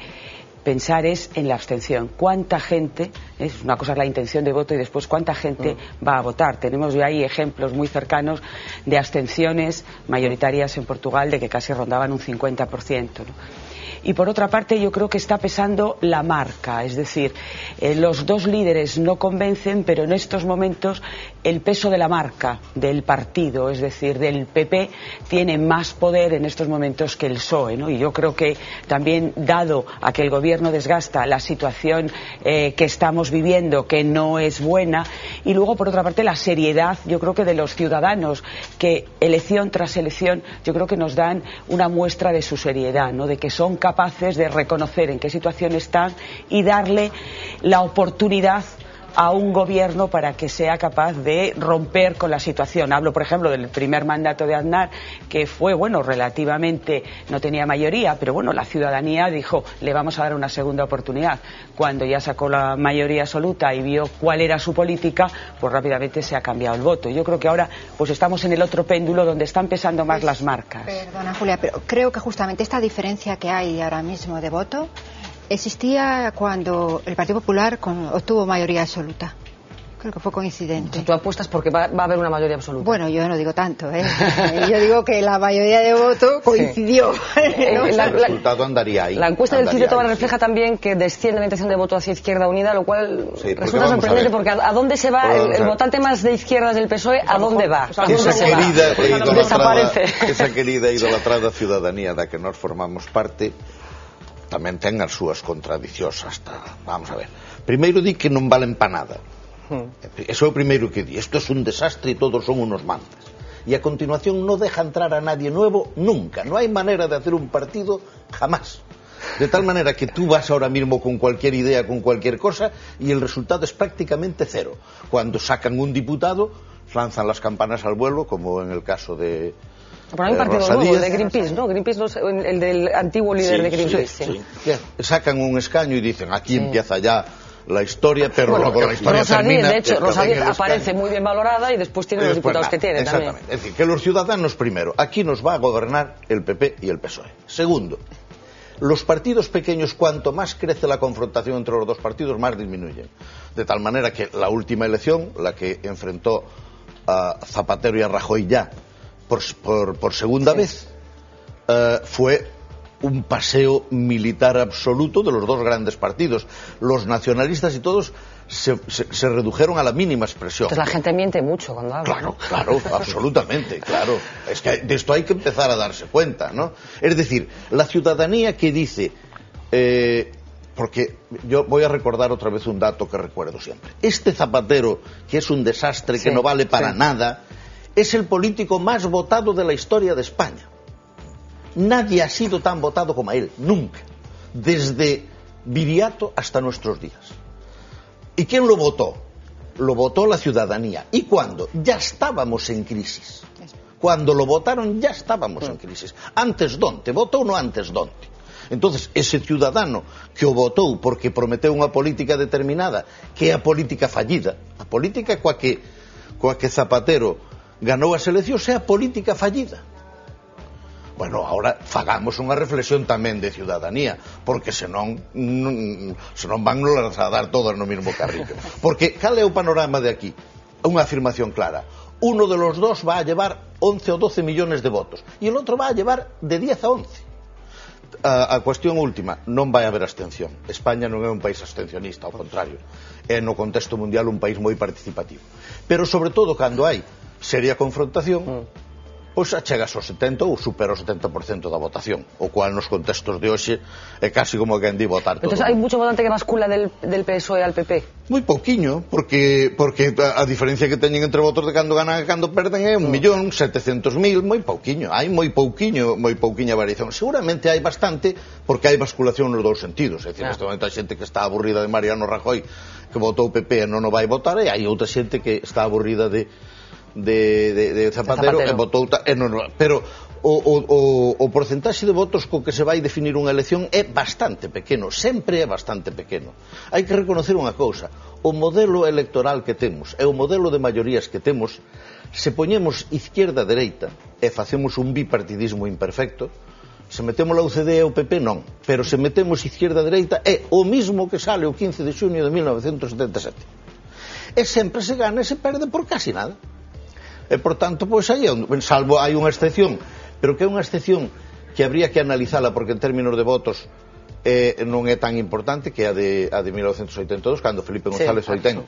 pensar, es en la abstención. ¿Cuánta gente, es una cosa es la intención de voto y después cuánta gente va a votar? Tenemos ya ahí ejemplos muy cercanos de abstenciones mayoritarias en Portugal de que casi rondaban un 50%, ¿no? Y por otra parte yo creo que está pesando la marca, es decir, los dos líderes no convencen, pero en estos momentos el peso de la marca del partido, es decir, del PP, tiene más poder en estos momentos que el PSOE, ¿no? Y yo creo que también, dado a que el gobierno desgasta, la situación que estamos viviendo, que no es buena, y luego por otra parte la seriedad, yo creo que de los ciudadanos, que elección tras elección yo creo que nos dan una muestra de su seriedad, ¿no? De que son capaces de reconocer en qué situación están y darle la oportunidad a un gobierno para que sea capaz de romper con la situación. Hablo, por ejemplo, del primer mandato de Aznar, que fue, bueno, relativamente, no tenía mayoría, pero bueno, la ciudadanía dijo, le vamos a dar una segunda oportunidad. Cuando ya sacó la mayoría absoluta y vio cuál era su política, pues rápidamente se ha cambiado el voto. Yo creo que ahora pues estamos en el otro péndulo donde están pesando más las marcas. Perdona, Julia, pero creo que justamente esta diferencia que hay ahora mismo de voto existía cuando el Partido Popular obtuvo mayoría absoluta. Creo que fue coincidente. O sea, tú apuestas porque va a haber una mayoría absoluta. Bueno, yo no digo tanto, ¿eh? Yo digo que la mayoría de votos coincidió. ¿No? El resultado andaría ahí. La encuesta del CIS de Tobar refleja también que desciende la intención de voto hacia Izquierda Unida, lo cual resulta sorprendente porque ¿a dónde se va el votante más de izquierdas del PSOE? ¿A dónde va? ¿A dónde se va? Desaparece. Esa querida e idolatrada ciudadanía da que nós formamos parte tamén ten as súas contradicións vamos a ver. Primeiro di que non valen pa nada. Eso é o primeiro que di. Esto es un desastre y todos son unos mantas. Y a continuación no deja entrar a nadie nuevo nunca. No hay manera de hacer un partido jamás. De tal manera que tú vas ahora mismo con cualquier idea, con cualquier cosa, y el resultado es prácticamente cero. Cuando sacan un diputado, lanzan las campanas al vuelo, como en el caso de Pero hay un partido nuevo, el de Greenpeace, ¿no? Greenpeace, el del antiguo líder de Greenpeace. Sí. Sacan un escaño y dicen, aquí empieza ya la historia, pero luego la historia termina. De hecho, Rosalía aparece muy bien valorada y después tiene los diputados que tiene también. Es decir, que los ciudadanos primero, aquí nos va a gobernar el PP y el PSOE. Segundo, los partidos pequeños, cuanto más crece la confrontación entre los dos partidos, más disminuyen. De tal manera que la última elección, la que enfrentó a Zapatero y a Rajoy ya por segunda vez, fue un paseo militar absoluto de los dos grandes partidos. Los nacionalistas y todos se redujeron a la mínima expresión. Entonces la gente miente mucho cuando habla. Claro, absolutamente, claro. Es que de esto hay que empezar a darse cuenta, ¿no? Es decir, la ciudadanía que dice... porque yo voy a recordar otra vez un dato que recuerdo siempre. Este Zapatero, que es un desastre, que no vale para nada, es el político más votado de la historia de España. Nadie ha sido tan votado como él, nunca. Desde Viriato hasta nuestros días. ¿Y quién lo votó? Lo votó la ciudadanía. ¿Y cuándo? Ya estábamos en crisis. Cuando lo votaron ya estábamos en crisis. Antes donde? Votou no antes donde? Entonces, ese ciudadano que o votou porque prometeu unha política determinada, que é a política fallida, a política coa que Zapatero ganou as eleccións é a política fallida. Bueno, ahora fagamos unha reflexión tamén de ciudadanía, porque senón van nos a dar todas no mismo carrillo. Porque cal é o panorama de aquí? Unha afirmación clara. Uno de los dos va a llevar 11 o 12 millones de votos y el otro va a llevar de 10 a 11. A cuestión última, non vai haber abstención. España non é un país abstencionista, ao contrario. É no contexto mundial un país moi participativo. Pero sobre todo cando hai seria confrontación, pois achegas ao 70 ou supera o 70% da votación, o cual nos contextos de hoxe é casi como que di votar todo. Entonces hai mucho votante que bascula del PSOE al PP? Moi pouquiño, porque a diferencia que teñen entre votos de cando ganan e cando perden é 1.700.000, moi pouquiño, hai moi pouquiña variación. Seguramente hai bastante, porque hai basculación nos dous sentidos, é dicir, neste momento hai xente que está aburrida de Mariano Rajoy, que votou PP e non o vai votar, e hai outra xente que está aburrida de Zapatero e votou pero o porcentaxe de votos co que se vai definir unha elección é bastante pequeno, sempre é bastante pequeno. Hai que reconocer unha cousa, o modelo electoral que temos e o modelo de maiorías que temos, se poñemos izquierda-dereita e facemos un bipartidismo imperfecto, se metemos a UCD e o PP non, pero se metemos izquierda-dereita é o mismo que sale o 15 de xuño de 1977. E sempre se gana e se perde por casi nada. E, por tanto, pois aí, salvo hai unha excepción, pero que é unha excepción que habría que analizala, porque en términos de votos non é tan importante, que a de 1982, cando Felipe González obtén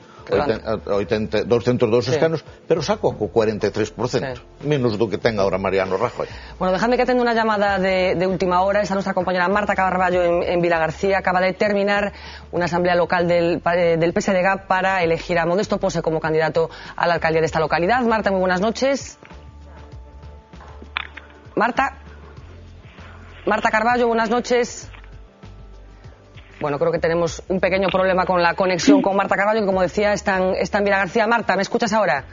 202 escanos, pero sacou co 43%, menos do que ten ahora Mariano Rajoy. Bueno, déjame que atendo unha llamada de última hora. Está nuestra compañera Marta Carballo en Vilagarcía. Acaba de terminar una asamblea local del PSDG para elegir a Modesto Pose como candidato a la alcaldía de esta localidad. Marta, muy buenas noches. Marta Carballo, buenas noches. Bueno, creo que tenemos un pequeño problema con la conexión con Marta Carballo, que, como decía, está en Vilagarcía. Marta, ¿me escuchas ahora?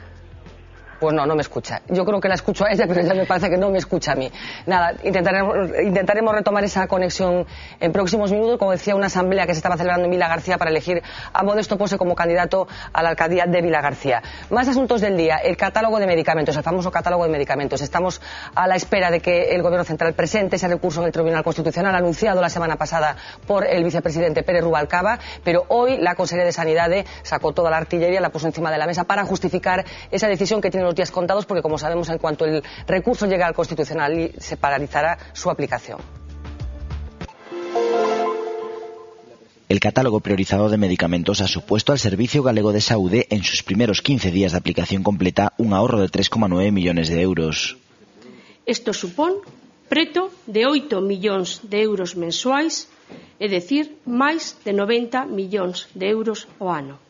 Pues no me escucha. Yo creo que la escucho a ella, pero ya me parece que no me escucha a mí. Nada, intentaremos retomar esa conexión en próximos minutos. Como decía, una asamblea que se estaba celebrando en Vilagarcía para elegir a Modesto Pose como candidato a la alcaldía de Vilagarcía. Más asuntos del día. El catálogo de medicamentos, el famoso catálogo de medicamentos. Estamos a la espera de que el Gobierno Central presente ese recurso en el Tribunal Constitucional, anunciado la semana pasada por el vicepresidente Pérez Rubalcaba, pero hoy la Consellería de Sanidad sacó toda la artillería, la puso encima de la mesa para justificar esa decisión que tiene los días contados, porque como sabemos, en cuanto el recurso llegue al Constitucional se paralizará su aplicación. El catálogo priorizado de medicamentos ha supuesto al Servicio Galego de Saúde, en sus primeros 15 días de aplicación completa, un ahorro de 3,9 millones de euros. Isto supón preto de 8 millóns de euros mensuais, é dicir, máis de 90 millóns de euros ao ano.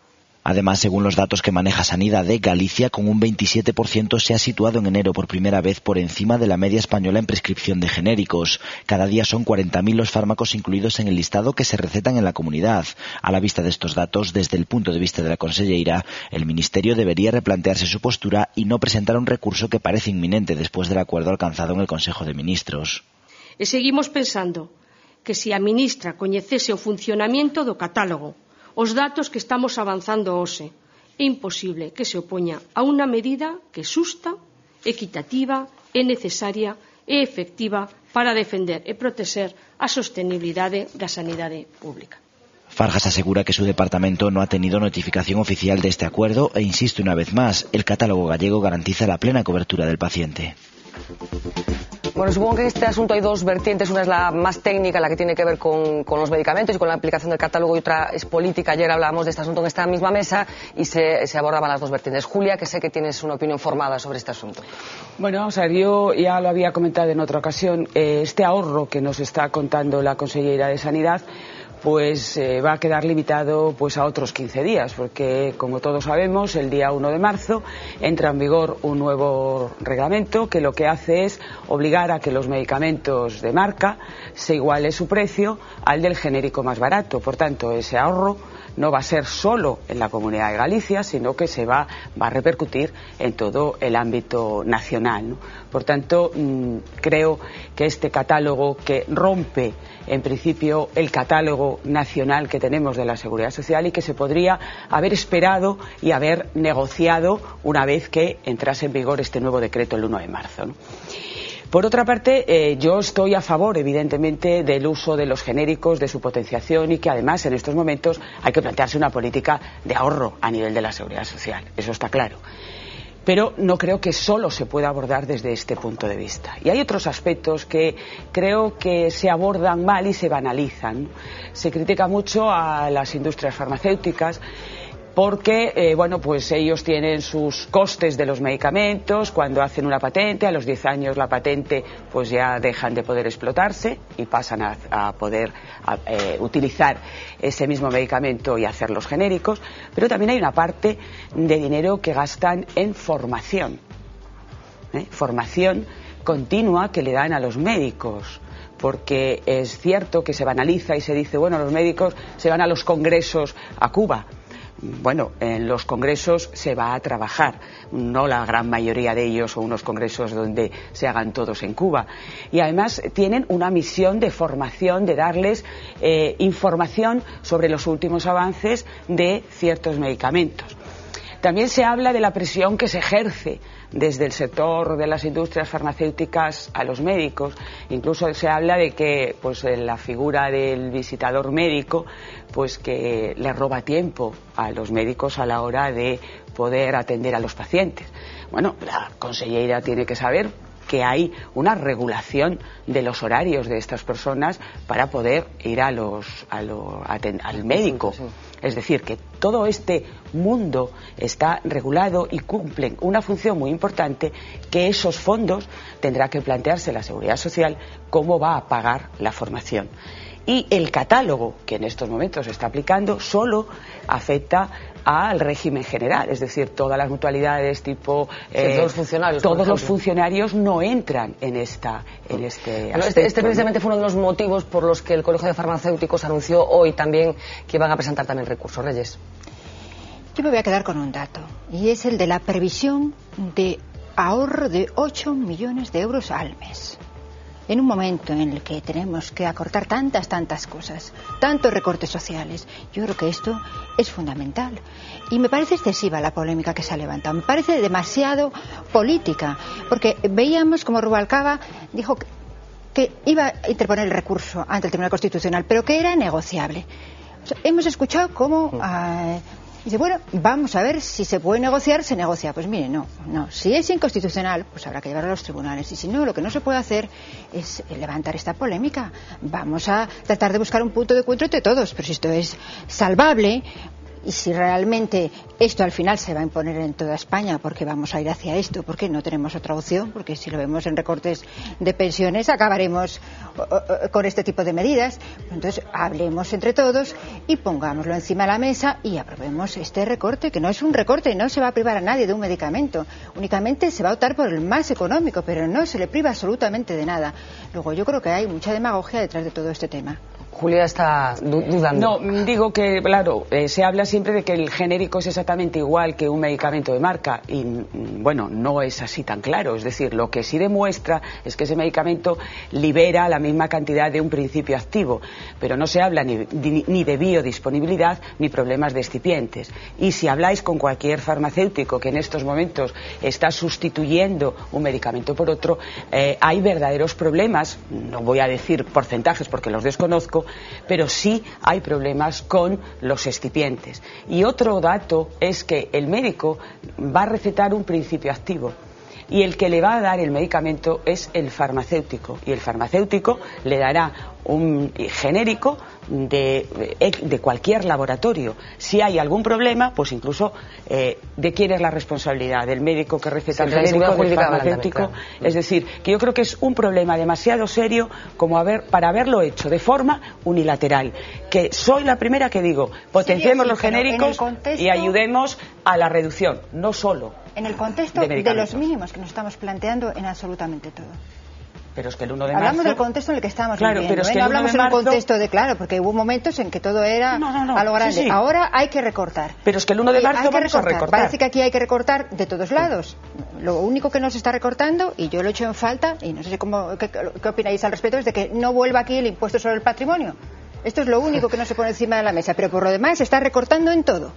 Además, según los datos que maneja Sanidade, Galicia con un 27% se ha situado en enero por primera vez por encima de la media española en prescripción de genéricos. Cada día son 40.000 los fármacos incluidos en el listado que se recetan en la comunidad. A la vista de estos datos, desde el punto de vista de la conselleira, el Ministerio debería replantearse su postura y no presentar un recurso que parece inminente después del acuerdo alcanzado en el Consejo de Ministros. E seguimos pensando que se a ministra coñecese o funcionamento do catálogo, os datos que estamos avanzando hoxe, é imposible que se opoña a unha medida que é xusta, equitativa, é necesaria e efectiva para defender e protexer a sostenibilidade da sanidade pública. Fargas asegura que su departamento no ha tenido notificación oficial de este acuerdo e insiste una vez más, el catálogo gallego garantiza la plena cobertura del paciente. Bueno, supongo que en este asunto hay dos vertientes. Una es la más técnica, la que tiene que ver con los medicamentos y con la aplicación del catálogo, y otra es política. Ayer hablábamos de este asunto en esta misma mesa y se abordaban las dos vertientes. Julia, que sé que tienes una opinión formada sobre este asunto. Bueno, vamos a ver, yo ya lo había comentado en otra ocasión. Este ahorro que nos está contando la consellera de Sanidad pues va a quedar limitado pues a otros 15 días, porque como todos sabemos, el día 1 de marzo entra en vigor un nuevo reglamento que lo que hace es obligar a que los medicamentos de marca se iguale su precio al del genérico más barato. Por tanto, ese ahorro no va a ser solo en la Comunidad de Galicia, sino que se va a repercutir en todo el ámbito nacional, ¿no? Por tanto, creo que este catálogo, que rompe en principio el catálogo nacional que tenemos de la Seguridad Social y que se podría haber esperado y haber negociado una vez que entrase en vigor este nuevo decreto el 1 de marzo, ¿no? Por otra parte, yo estoy a favor, evidentemente, del uso de los genéricos, de su potenciación, y que además en estos momentos hay que plantearse una política de ahorro a nivel de la Seguridad Social. Eso está claro. Pero no creo que solo se pueda abordar desde este punto de vista. Y hay otros aspectos que creo que se abordan mal y se banalizan. Se critica mucho a las industrias farmacéuticas porque, bueno, pues ellos tienen sus costes de los medicamentos. Cuando hacen una patente, a los 10 años la patente pues ya dejan de poder explotarse y pasan a poder utilizar ese mismo medicamento y hacer los genéricos. Pero también hay una parte de dinero que gastan en formación, formación continua que le dan a los médicos. Porque es cierto que se banaliza y se dice, bueno, los médicos se van a los congresos a Cuba. Bueno, en los congresos se va a trabajar, no la gran mayoría de ellos, o unos congresos donde se hagan todos en Cuba. Y además tienen una misión de formación, de darles información sobre los últimos avances de ciertos medicamentos. También se habla de la presión que se ejerce desde el sector de las industrias farmacéuticas a los médicos. Incluso se habla de que pues la figura del visitador médico pues que le roba tiempo a los médicos a la hora de poder atender a los pacientes. Bueno, la consellera tiene que saber que hay una regulación de los horarios de estas personas para poder ir al médico. Es decir, que todo este mundo está regulado y cumplen una función muy importante, que esos fondos tendrá que plantearse la Seguridad Social cómo va a pagar la formación. Y el catálogo que en estos momentos se está aplicando solo afecta al régimen general, es decir, todas las mutualidades tipo todos los funcionarios no entran en este aspecto. Este precisamente fue uno de los motivos por los que el Colegio de Farmacéuticos anunció hoy también que van a presentar también recursos. Reyes. Yo me voy a quedar con un dato, y es el de la previsión de ahorro de 8 millones de euros al mes. En un momento en el que tenemos que acortar tantas cosas, tantos recortes sociales, yo creo que esto es fundamental. Y me parece excesiva la polémica que se ha levantado, me parece demasiado política, porque veíamos como Rubalcaba dijo que iba a interponer el recurso ante el Tribunal Constitucional, pero que era negociable. O sea, hemos escuchado cómo dice, bueno, vamos a ver si se puede negociar, se negocia. Pues mire, no. Si es inconstitucional, pues habrá que llevarlo a los tribunales. Y si no, lo que no se puede hacer es levantar esta polémica. Vamos a tratar de buscar un punto de encuentro entre todos. Pero si esto es salvable, y si realmente esto al final se va a imponer en toda España, porque vamos a ir hacia esto, porque no tenemos otra opción, porque si lo vemos en recortes de pensiones acabaremos con este tipo de medidas. Entonces hablemos entre todos y pongámoslo encima de la mesa y aprobemos este recorte, que no es un recorte, no se va a privar a nadie de un medicamento, únicamente se va a optar por el más económico, pero no se le priva absolutamente de nada. Luego yo creo que hay mucha demagogia detrás de todo este tema. Julia está dudando. No, digo que, claro, se habla siempre de que el genérico es exactamente igual que un medicamento de marca y, bueno, no es así tan claro. Es decir, lo que sí demuestra es que ese medicamento libera la misma cantidad de un principio activo, pero no se habla ni de biodisponibilidad ni problemas de excipientes. Y si habláis con cualquier farmacéutico que en estos momentos está sustituyendo un medicamento por otro, hay verdaderos problemas, no voy a decir porcentajes porque los desconozco, pero sí hay problemas con los excipientes. Y otro dato es que el médico va a recetar un principio activo y el que le va a dar el medicamento es el farmacéutico, y el farmacéutico le dará un genérico de cualquier laboratorio. Si hay algún problema, pues incluso de quién es la responsabilidad, del médico que receta el genérico, del farmacéutico. Claro. Es decir, que yo creo que es un problema demasiado serio como para haberlo hecho de forma unilateral. Que soy la primera que digo, potenciemos los genéricos y ayudemos a la reducción, no solo en el contexto de los mínimos que nos estamos planteando en absolutamente todo. Pero es que el 1 de marzo... Hablamos del contexto en el que estamos viviendo, pero es que no hablamos en un contexto de, claro, porque hubo momentos en que todo era a lo grande. Sí. Ahora hay que recortar. Pero es que el 1 de marzo vamos a recortar. Parece que aquí hay que recortar de todos lados. Lo único que nos está recortando, y yo lo he hecho en falta, y no sé qué opináis al respecto, es de que no vuelva aquí el impuesto sobre el patrimonio. Esto es lo único que no se pone encima de la mesa, pero por lo demás se está recortando en todo.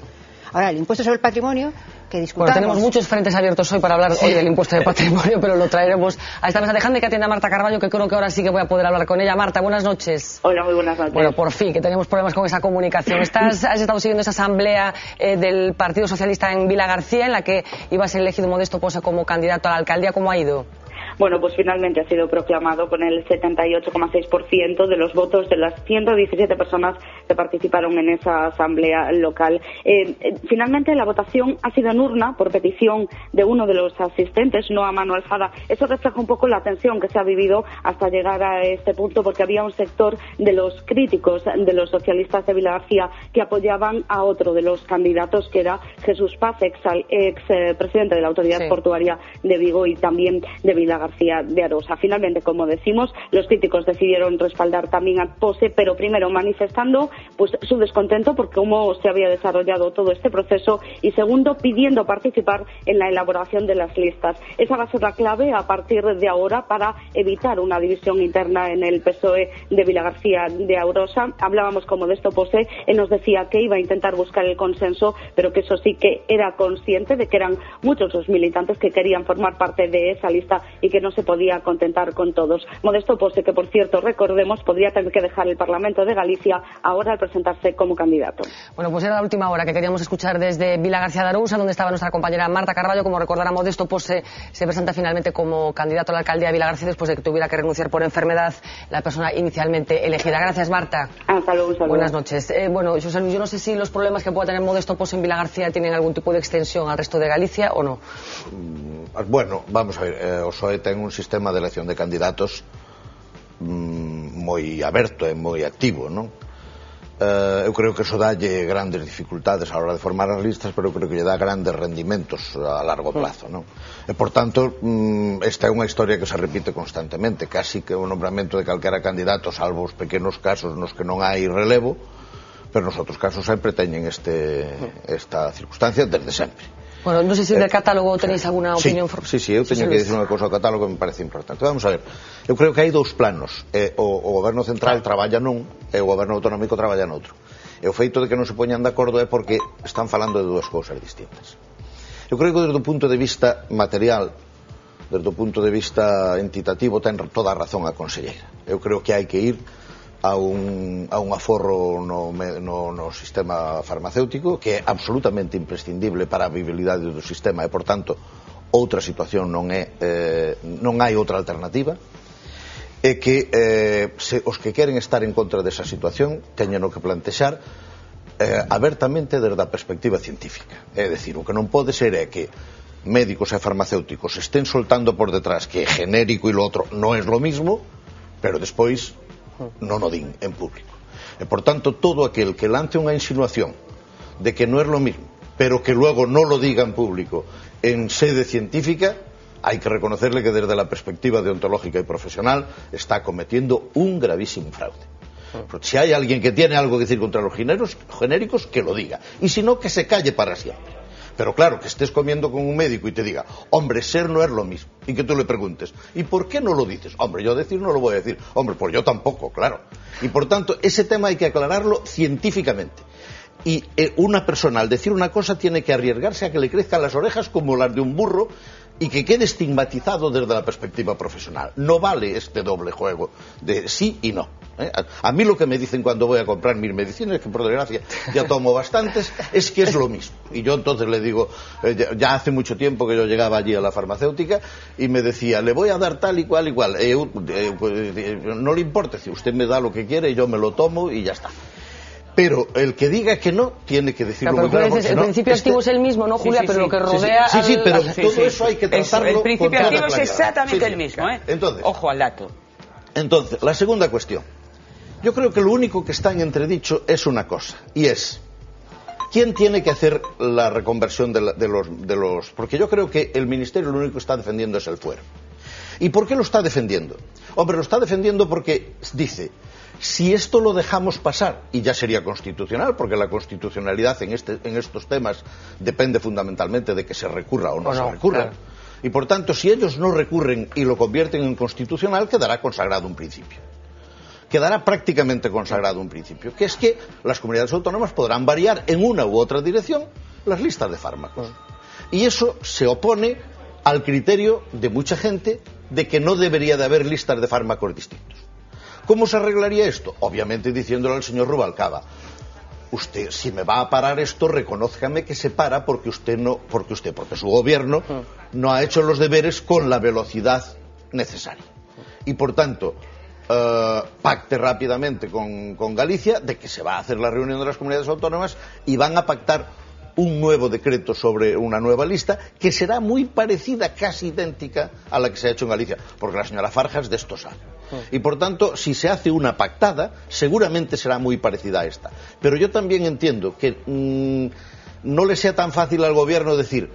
Ahora, el impuesto sobre el patrimonio, que discutamos... Bueno, tenemos muchos frentes abiertos hoy para hablar hoy del impuesto de patrimonio, pero lo traeremos a esta mesa. Dejadme que atienda a Marta Carballo, que creo que ahora sí que voy a poder hablar con ella. Marta, buenas noches. Hola, muy buenas noches. Bueno, por fin, que tenemos problemas con esa comunicación. Has estado siguiendo esa asamblea del Partido Socialista en Vilagarcía, en la que iba a ser elegido Modesto Posa como candidato a la alcaldía. ¿Cómo ha ido? Bueno, pues finalmente ha sido proclamado con el 78,6% de los votos de las 117 personas que participaron en esa asamblea local. Finalmente la votación ha sido en urna por petición de uno de los asistentes, no a mano alzada. Eso refleja un poco la tensión que se ha vivido hasta llegar a este punto, porque había un sector de los críticos de los socialistas de Vilagarcía que apoyaban a otro de los candidatos, que era Jesús Paz, ex presidente de la Autoridad Portuaria de Vigo y también de Vilagarcía de Arosa. Finalmente, como decimos, los críticos decidieron respaldar también a Pose, pero primero manifestando pues su descontento por cómo se había desarrollado todo este proceso, y segundo, pidiendo participar en la elaboración de las listas. Esa va a ser la clave a partir de ahora para evitar una división interna en el PSOE de Vilagarcía de Arosa. Hablábamos con Modesto Pose, él nos decía que iba a intentar buscar el consenso, pero que eso sí, que era consciente de que eran muchos los militantes que querían formar parte de esa lista y que no se podía contentar con todos. Modesto Pose, que por cierto, recordemos, podría tener que dejar el Parlamento de Galicia ahora al presentarse como candidato. Bueno, pues era la última hora que queríamos escuchar desde Vilagarcía de Arousa, donde estaba nuestra compañera Marta Carballo. Como recordará, Modesto Pose se presenta finalmente como candidato a la alcaldía de Vilagarcía después de que tuviera que renunciar por enfermedad la persona inicialmente elegida. Gracias, Marta. Hasta luego, saludos. Buenas noches. Bueno, José Luis, yo no sé si los problemas que pueda tener Modesto Pose en Vilagarcía tienen algún tipo de extensión al resto de Galicia o no. Bueno, vamos a ver, o PSOE ten un sistema de elección de candidatos moi aberto e moi activo, non? Eu creo que eso dalle grandes dificultades a hora de formar as listas, pero eu creo que lle dá grandes rendimentos a largo plazo, non? E, por tanto, esta é unha historia que se repite constantemente, casi que o nombramento de calquera candidato, salvo os pequenos casos nos que non hai relevo, pero nos outros casos sempre teñen esta circunstancia desde sempre. Bueno, non sei se del catálogo tenéis alguna opinión. Sí, eu teño que dicir unha cousa ao catálogo que me parece importante. Vamos a ver, eu creo que hai dous planos. O goberno central traballa nun e o goberno autonómico traballa noutro. E o feito de que non se poñan de acordo é porque están falando de dúas cousas distintas. Eu creo que desde o punto de vista material, desde o punto de vista entitativo, ten toda a razón a conselleira. Eu creo que hai que ir a un aforro no sistema farmacéutico que é absolutamente imprescindible para a viabilidade do sistema e, por tanto, outra situación non hai outra alternativa, e que os que queren estar en contra desa situación teñen que plantexar abertamente desde a perspectiva científica. É dicir, o que non pode ser é que médicos e farmacéuticos estén soltando por detrás que genérico e lo outro non é lo mismo, pero despois non o din en público. E, por tanto, todo aquel que lance unha insinuación de que non é lo mismo, pero que luego non lo diga en público en sede científica, hai que reconocerle que desde la perspectiva deontológica y profesional está cometiendo un gravísimo fraude. Porque si hay alguien que tiene algo que decir contra los genéricos, que lo diga. Y si no, que se calle para siempre. Pero claro, que estés comiendo con un médico y te diga, hombre, ser no es lo mismo, y que tú le preguntes, ¿y por qué no lo dices? Hombre, yo decir no lo voy a decir. Hombre, pues yo tampoco, claro. Y por tanto, ese tema hay que aclararlo científicamente. Y una persona, al decir una cosa, tiene que arriesgarse a que le crezcan las orejas como las de un burro y que quede estigmatizado desde la perspectiva profesional. No vale este doble juego de sí y no. A mí lo que me dicen cuando voy a comprar mis medicinas, que por desgracia ya tomo bastantes, es que es lo mismo. Y yo entonces le digo, ya hace mucho tiempo que yo llegaba allí a la farmacéutica y me decía, le voy a dar tal y cual, no le importa, si usted me da lo que quiere, yo me lo tomo y ya está. Pero el que diga que no, tiene que decirlo muy claro. El principio activo es el mismo, ¿no, Julia? Pero lo que rodea... Sí, pero todo eso hay que tratarlo. El principio activo es exactamente el mismo, ¿eh? Entonces, ojo al dato. Entonces, la segunda cuestión. Yo creo que lo único que está en entredicho es una cosa, y es ¿quién tiene que hacer la reconversión de los...? Porque yo creo que el Ministerio lo único que está defendiendo es el fuero. ¿Y por qué lo está defendiendo? Hombre, lo está defendiendo porque dice, si esto lo dejamos pasar, y ya sería constitucional, porque la constitucionalidad en estos temas depende fundamentalmente de que se recurra o no se recurra, claro. Y por tanto, si ellos no recurren y lo convierten en constitucional, quedará consagrado un principio. Quedará prácticamente consagrado un principio, que es que las comunidades autónomas podrán variar en una u otra dirección las listas de fármacos. Y eso se opone al criterio de mucha gente de que no debería de haber listas de fármacos distintos. ¿Cómo se arreglaría esto? Obviamente diciéndole al señor Rubalcaba, usted, si me va a parar esto, reconózcame que se para porque su gobierno no ha hecho los deberes con la velocidad necesaria. Y por tanto, pacte rápidamente con Galicia de que se va a hacer la reunión de las comunidades autónomas y van a pactar un nuevo decreto sobre una nueva lista que será muy parecida, casi idéntica a la que se ha hecho en Galicia, porque la señora Farjas de esto sabe. Y por tanto, si se hace una pactada, seguramente será muy parecida a esta. Pero yo también entiendo que no le sea tan fácil al gobierno decir,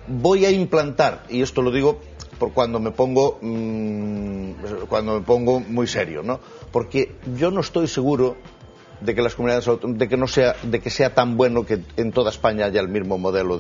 voy a implantar, y esto lo digo por cuando me pongo muy serio, ¿no? Porque yo no estoy seguro de que las comunidades de que sea tan bueno que en toda España haya el mismo modelo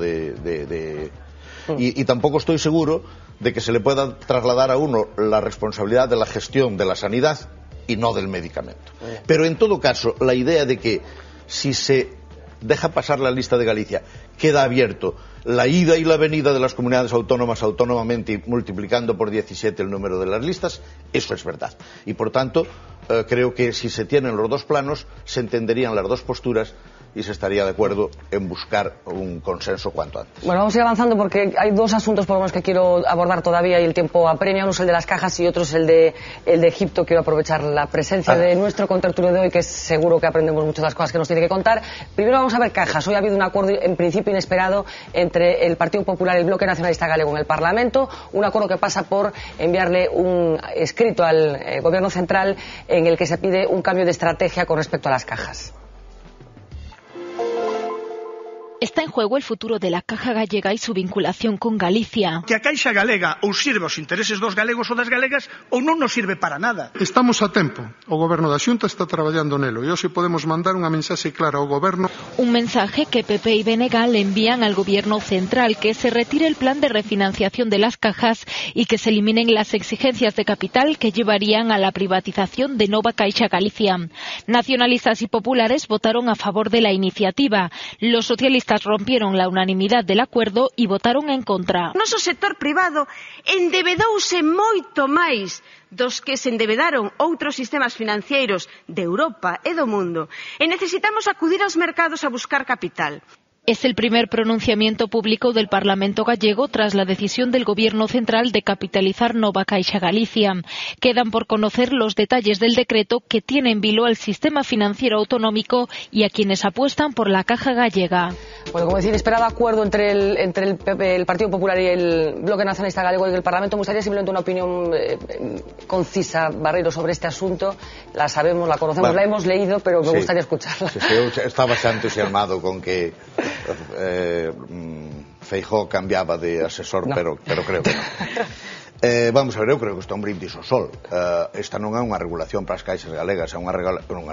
y tampoco estoy seguro de que se le pueda trasladar a uno la responsabilidad de la gestión de la sanidad y no del medicamento. Pero en todo caso, la idea de que si se deja pasar la lista de Galicia, queda abierto la ida y la venida de las comunidades autónomas autónomamente y multiplicando por 17 el número de las listas, eso es verdad. Y por tanto, creo que si se tienen los dos planos, se entenderían las dos posturas y se estaría de acuerdo en buscar un consenso cuanto antes. Bueno, vamos a ir avanzando porque hay dos asuntos por lo menos que quiero abordar todavía y el tiempo apremia. Uno es el de las cajas y otro es el de Egipto. Quiero aprovechar la presencia de nuestro contertulio de hoy, que seguro que aprendemos muchas de las cosas que nos tiene que contar. Primero vamos a ver cajas. Hoy ha habido un acuerdo en principio inesperado entre el Partido Popular y el Bloque Nacionalista Galego en el Parlamento, un acuerdo que pasa por enviarle un escrito al Gobierno Central en el que se pide un cambio de estrategia con respecto a las cajas. Está en juego el futuro de la Caja Gallega y su vinculación con Galicia. Que a Caixa Galega ou sirve aos intereses dos galegos ou das galegas ou non nos sirve para nada. Estamos a tempo. O Goberno da Xunta está traballando nelo e hoxe podemos mandar unha mensaxe clara ao Goberno. Un mensaje que PP y BNG le envían al Gobierno central, que se retire el plan de refinanciación de las cajas y que se eliminen las exigencias de capital que llevarían a la privatización de Nova Caixa Galicia. Nacionalistas y populares votaron a favor de la iniciativa. Los socialistas rompieron la unanimidad del acuerdo y votaron en contra. O noso sector privado endebedouse moito máis dos que se endebedaron outros sistemas financeiros de Europa e do mundo, e necesitamos acudir aos mercados a buscar capital. Es el primer pronunciamiento público del Parlamento gallego tras la decisión del Gobierno central de capitalizar Nova Caixa Galicia. Quedan por conocer los detalles del decreto que tiene en vilo al sistema financiero autonómico y a quienes apuestan por la Caja Gallega. Bueno, como decir, esperado acuerdo entre el PP, el Partido Popular y el Bloque Nacionalista Galego y el Parlamento. Me gustaría simplemente una opinión concisa, Barreiro, sobre este asunto. La sabemos, la conocemos, la hemos leído, pero me gustaría escucharla. Sí, eu estaba xa entusiasmado con que Feijóo cambiaba de asesor, no. pero creo que non. Vamos a ver, eu creo que isto é un brindis ao sol. Esta non é unha regulación para as caixas galegas, é unha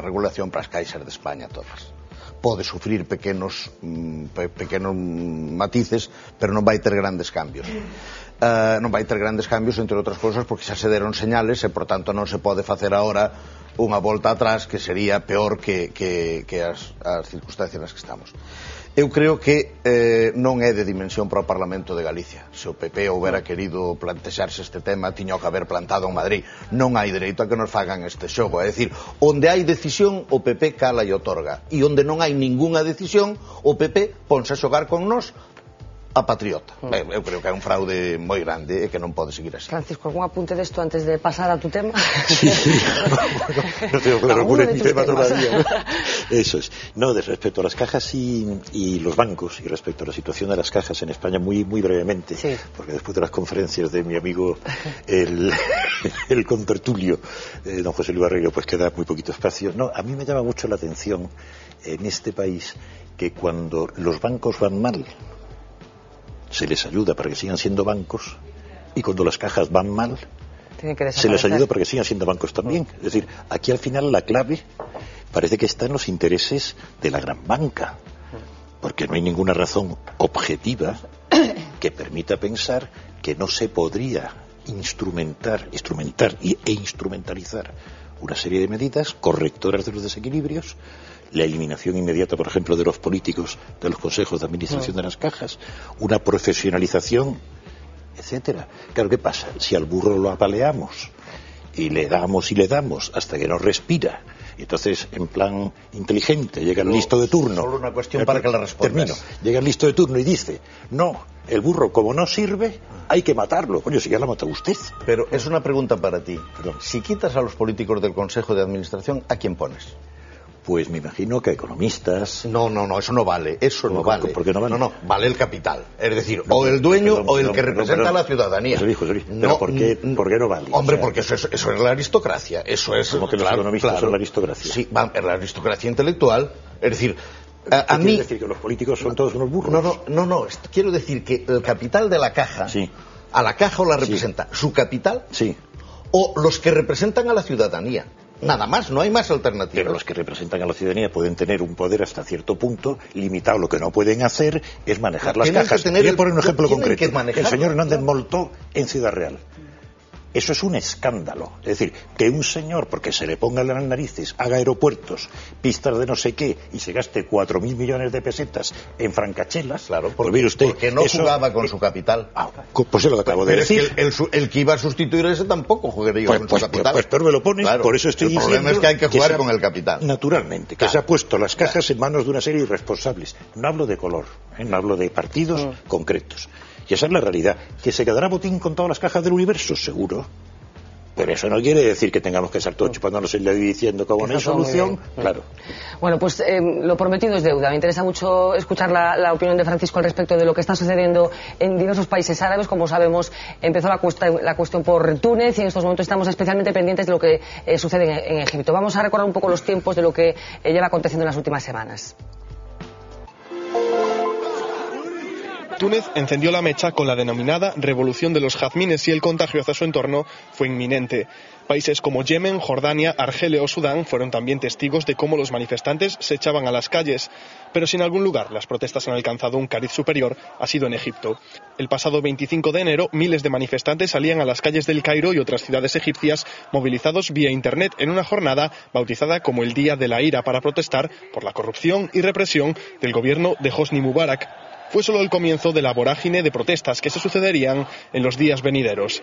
regulación para as caixas de España todas. Pode sufrir pequenos matices, pero non vai ter grandes cambios. Non vai ter grandes cambios, entre outras cousas, porque xa se deron señales e, por tanto, non se pode facer agora unha volta atrás que sería peor que as circunstancias nas que estamos. Eu creo que non é de dimensión para o Parlamento de Galicia. Se o PP houbera querido plantexarse este tema, tiño que haber plantado en Madrid. Non hai dereito a que nos fagan este xogo. É dicir, onde hai decisión, o PP cala e otorga. E onde non hai ningunha decisión, o PP ponse a xogar con nós a patriota. Eu creo que é un fraude moi grande e que non pode seguir así. Francisco, algún apunte desto antes de pasar a tu tema? Sí. No tengo claro cuál es mi tema todavía, ¿no? Eso es. No, respecto a las cajas y los bancos, y respecto a la situación de las cajas en España, muy brevemente, sí. Porque después de las conferencias de mi amigo el contertulio, don José Luis Barreiro, pues queda muy poquito espacio. No, a mí me llama mucho la atención en este país que cuando los bancos van mal, se les ayuda para que sigan siendo bancos, y cuando las cajas van mal, se les ayuda para que sigan siendo bancos también. Es decir, aquí al final la clave parece que está en los intereses de la gran banca, porque no hay ninguna razón objetiva que permita pensar que no se podría instrumentalizar una serie de medidas correctoras de los desequilibrios, la eliminación inmediata, por ejemplo, de los políticos de los consejos de administración de las cajas, una profesionalización, etcétera. Claro, ¿qué pasa? Si al burro lo apaleamos y le damos hasta que no respira, y entonces en plan inteligente llega el listo de turno. Solo una cuestión para que la respondas. Termino. Llega el listo de turno y dice, no, el burro como no sirve, hay que matarlo. Coño, si ya lo ha matado usted. Pero es una pregunta para ti. Perdón. Si quitas a los políticos del Consejo de Administración, ¿a quién pones? Pues me imagino que economistas... No, eso no vale, eso no vale. ¿Por qué no vale? No, vale el capital. Es decir, o el dueño o el que representa a la ciudadanía. José Luis, ¿por qué no vale? Hombre, porque eso es la aristocracia. Eso es... ¿Cómo que los economistas son la aristocracia? Sí, es la aristocracia intelectual. Es decir... A mí... ¿Quiere decir que los políticos son todos unos burros? No, quiero decir que el capital de la caja, sí. A la caja o la representa su capital, sí. O los que representan a la ciudadanía. Nada más, no hay más alternativas. Pero los que representan a la ciudadanía pueden tener un poder hasta cierto punto limitado. Lo que no pueden hacer es manejar las cajas. Voy a poner un ejemplo concreto. El señor Hernández Moltó en Ciudad Real. Eso es un escándalo. Es decir, que un señor, porque se le ponga en las narices, haga aeropuertos, pistas de no sé qué, y se gaste 4.000 millones de pesetas en francachelas. Claro, porque no jugaba con su capital. Pues se lo acabo de decir. Es que el que iba a sustituir ese tampoco jugaría con su capital. Pues peor me lo pones, claro, por eso estoy diciendo... El problema es que hay que jugar con el capital. Naturalmente, que se ha puesto las cajas en manos de una serie de irresponsables. No hablo de color, no hablo de partidos concretos. Y esa es la realidad. ¿Que se quedará botín con todas las cajas del universo? Seguro. Pero eso no quiere decir que tengamos que estar todos chupándonos el dedo y diciendo que no hay solución. Claro. Bueno, pues lo prometido es deuda. Me interesa mucho escuchar la opinión de Francisco al respecto de lo que está sucediendo en diversos países árabes. Como sabemos, empezó la cuestión por Túnez y en estos momentos estamos especialmente pendientes de lo que sucede en Egipto. Vamos a recordar un poco los tiempos de lo que lleva aconteciendo en las últimas semanas. Túnez encendió la mecha con la denominada Revolución de los Jazmines y el contagio hacia su entorno fue inminente. Países como Yemen, Jordania, Argelia o Sudán fueron también testigos de cómo los manifestantes se echaban a las calles. Pero si en algún lugar las protestas han alcanzado un cariz superior, ha sido en Egipto. El pasado 25 de enero, miles de manifestantes salían a las calles del Cairo y otras ciudades egipcias, movilizados vía Internet en una jornada bautizada como el Día de la Ira, para protestar por la corrupción y represión del gobierno de Hosni Mubarak. Fue solo el comienzo de la vorágine de protestas que se sucederían en los días venideros.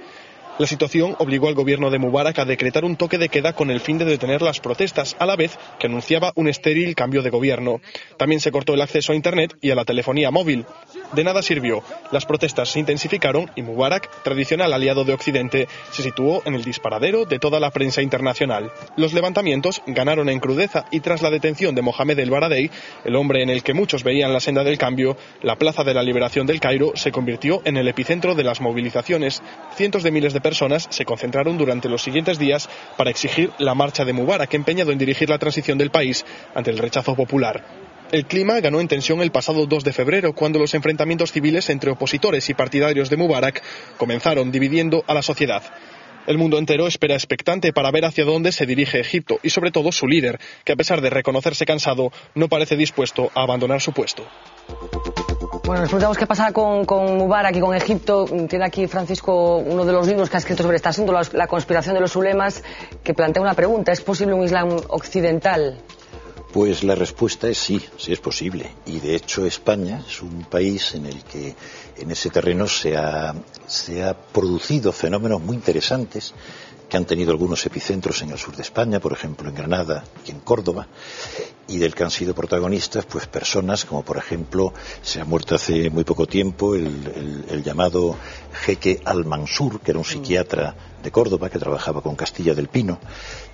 La situación obligó al gobierno de Mubarak a decretar un toque de queda con el fin de detener las protestas, a la vez que anunciaba un estéril cambio de gobierno. También se cortó el acceso a Internet y a la telefonía móvil. De nada sirvió. Las protestas se intensificaron y Mubarak, tradicional aliado de Occidente, se situó en el disparadero de toda la prensa internacional. Los levantamientos ganaron en crudeza y tras la detención de Mohamed El Baradei, el hombre en el que muchos veían la senda del cambio, la Plaza de la Liberación del Cairo se convirtió en el epicentro de las movilizaciones. Cientos de miles de personas se concentraron durante los siguientes días para exigir la marcha de Mubarak, empeñado en dirigir la transición del país ante el rechazo popular. El clima ganó en tensión el pasado 2 de febrero, cuando los enfrentamientos civiles entre opositores y partidarios de Mubarak comenzaron, dividiendo a la sociedad. El mundo entero espera expectante para ver hacia dónde se dirige Egipto y sobre todo su líder, que a pesar de reconocerse cansado, no parece dispuesto a abandonar su puesto. Bueno, nos preguntamos qué pasa con Mubarak y con Egipto. Tiene aquí Francisco uno de los libros que ha escrito sobre este asunto, La conspiración de los ulemas, que plantea una pregunta: ¿es posible un Islam occidental? Pues la respuesta es sí, sí es posible. Y de hecho España es un país en el que en ese terreno se ha producido fenómenos muy interesantes que han tenido algunos epicentros en el sur de España, por ejemplo en Granada y en Córdoba, y del que han sido protagonistas pues personas como, por ejemplo, se ha muerto hace muy poco tiempo el llamado Jeque Al-Mansur, que era un psiquiatra de Córdoba que trabajaba con Castilla del Pino,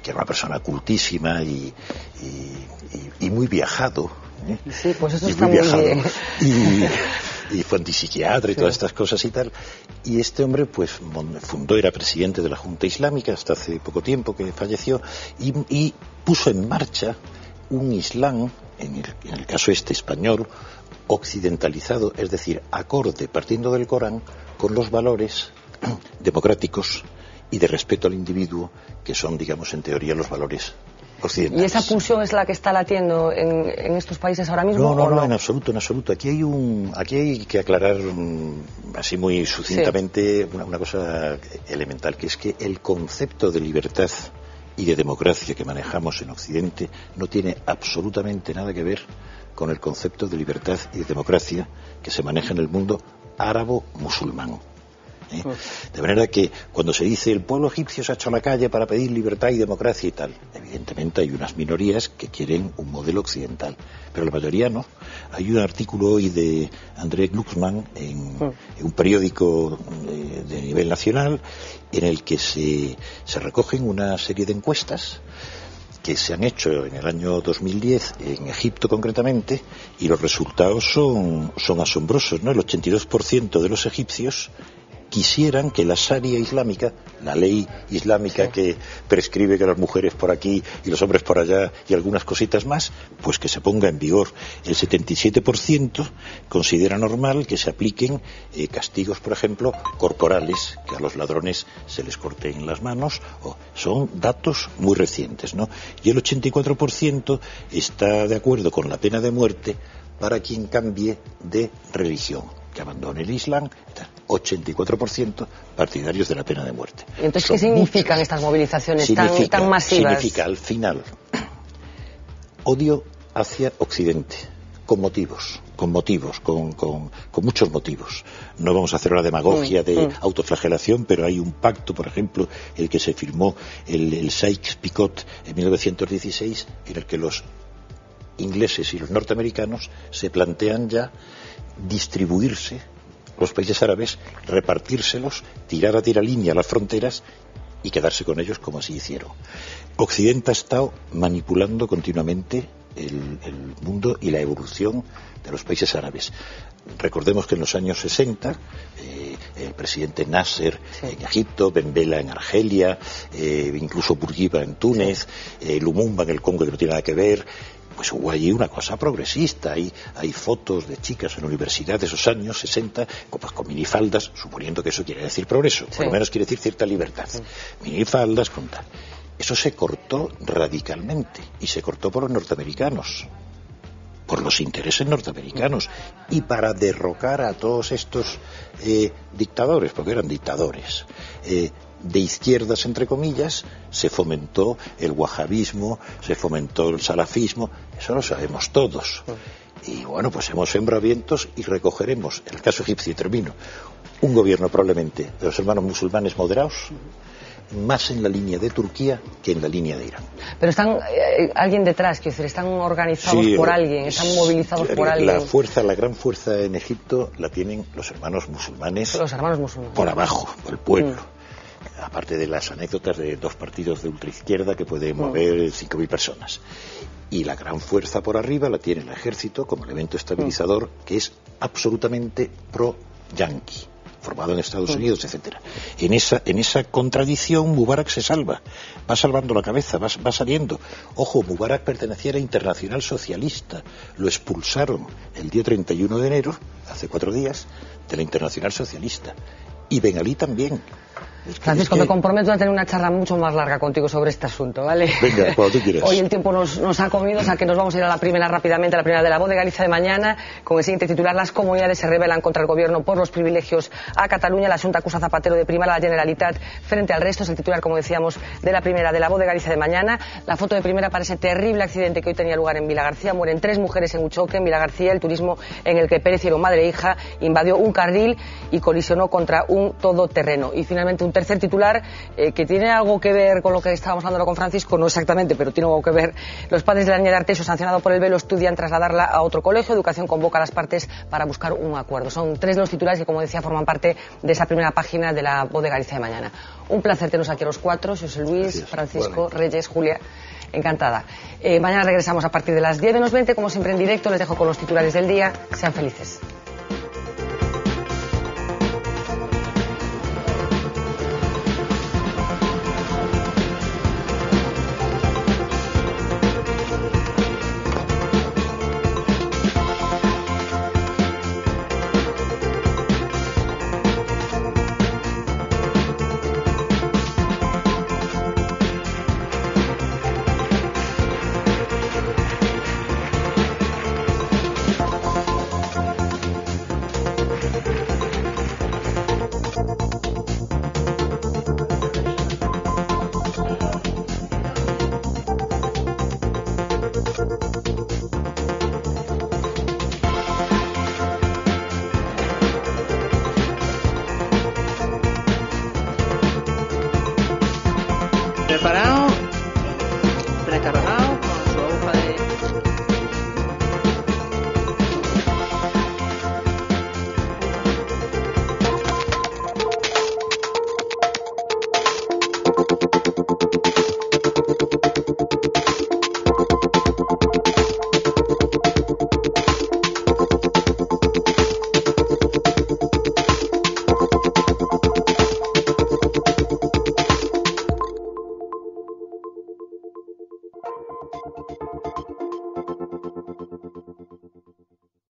que era una persona cultísima y muy viajado. Sí, pues eso está muy bien. Y fue antipsiquiatra y todas estas cosas y tal. Y este hombre pues fundó, era presidente de la Junta Islámica hasta hace poco tiempo que falleció, y puso en marcha un Islam, en el caso este español, occidentalizado, es decir, acorde, partiendo del Corán, con los valores democráticos y de respeto al individuo, que son, digamos, en teoría los valores occidentales. ¿Y esa pulsión es la que está latiendo en estos países ahora mismo? No, en absoluto, en absoluto. Aquí hay que aclarar así muy sucintamente una cosa elemental, que es que el concepto de libertad y de democracia que manejamos en Occidente no tiene absolutamente nada que ver con el concepto de libertad y de democracia que se maneja en el mundo árabo-musulmán. De manera que cuando se dice el pueblo egipcio se ha hecho a la calle para pedir libertad y democracia y tal, evidentemente hay unas minorías que quieren un modelo occidental, pero la mayoría no. Hay un artículo hoy de André Glucksmann en un periódico de nivel nacional en el que se recogen una serie de encuestas que se han hecho en el año 2010 en Egipto concretamente, y los resultados son asombrosos, ¿no? El 82% de los egipcios quisieran que la Sharia islámica, la ley islámica que prescribe que las mujeres por aquí y los hombres por allá y algunas cositas más, pues que se ponga en vigor. El 77% considera normal que se apliquen castigos, por ejemplo, corporales, que a los ladrones se les corten las manos. Son datos muy recientes, ¿no? Y el 84% está de acuerdo con la pena de muerte para quien cambie de religión, que abandone el Islam. 84% partidarios de la pena de muerte. ¿Y entonces qué significan estas movilizaciones tan masivas? Significa, al final, odio hacia Occidente, con muchos motivos. No vamos a hacer una demagogia de autoflagelación, pero hay un pacto, por ejemplo, el que se firmó el Sykes-Picot en 1916, en el que los ingleses y los norteamericanos se plantean ya distribuirse los países árabes, repartírselos, tirar a tiralínea las fronteras y quedarse con ellos como así hicieron. Occidente ha estado manipulando continuamente el mundo y la evolución de los países árabes. Recordemos que en los años 60 el presidente Nasser en Egipto, Ben Bella en Argelia, incluso Bourguiba en Túnez, Lumumba en el Congo, que no tiene nada que ver, pues hubo allí una cosa progresista. Hay fotos de chicas en la universidad de esos años 60 pues, con minifaldas, suponiendo que eso quiere decir progreso, por lo menos quiere decir cierta libertad. Minifaldas con tal. Eso se cortó radicalmente, y se cortó por los norteamericanos, por los intereses norteamericanos, y para derrocar a todos estos dictadores, porque eran dictadores, de izquierdas, entre comillas, se fomentó el wahabismo, se fomentó el salafismo, eso lo sabemos todos. Y bueno, pues hemos sembrado vientos y recogeremos, en el caso egipcio, y termino, un gobierno probablemente de los hermanos musulmanes moderados, más en la línea de Turquía que en la línea de Irán. Pero están alguien detrás, quiero decir, están organizados por alguien, están movilizados por alguien. La gran fuerza en Egipto la tienen los hermanos musulmanes. Los hermanos musulmanes. Por abajo, por el pueblo. Aparte de las anécdotas de dos partidos de ultraizquierda que pueden mover 5.000 personas. Y la gran fuerza por arriba la tiene el ejército como elemento estabilizador, que es absolutamente pro-yanqui, formado en Estados Unidos, etcétera. En esa contradicción Mubarak se salva, va salvando la cabeza, va saliendo. Ojo, Mubarak pertenecía a la Internacional Socialista, lo expulsaron el día 31 de enero, hace 4 días, de la Internacional Socialista. Y Ben Ali también. Francisco, me comprometo a tener una charla mucho más larga contigo sobre este asunto, ¿vale? Venga, cuando tú quieras. Hoy el tiempo nos ha comido, o sea que nos vamos a ir a la primera rápidamente, a la primera de La Voz de Galicia de mañana, con el siguiente titular: las comunidades se rebelan contra el gobierno por los privilegios a Cataluña. La Xunta acusa a Zapatero de primar a la Generalitat frente al resto. Es el titular, como decíamos, de la primera de La Voz de Galicia de mañana. La foto de primera para ese terrible accidente que hoy tenía lugar en Vilagarcía. Mueren 3 mujeres en un choque en Vilagarcía. El turismo en el que perecieron madre e hija invadió un carril y colisionó contra un todoterreno. Y finalmente un tercer titular que tiene algo que ver con lo que estábamos hablando con Francisco, no exactamente, pero tiene algo que ver. Los padres de la niña de Arteixo, sancionado por el velo, estudian trasladarla a otro colegio. Educación convoca a las partes para buscar un acuerdo. Son 3 los titulares que, como decía, forman parte de esa primera página de La Voz de Galicia de mañana. Un placer tenernos aquí a los 4, José Luis, gracias. Francisco, Reyes, Julia, encantada. Mañana regresamos a partir de las 10 menos 20, como siempre en directo. Les dejo con los titulares del día. Sean felices. Preparado, precargado con su hoja de...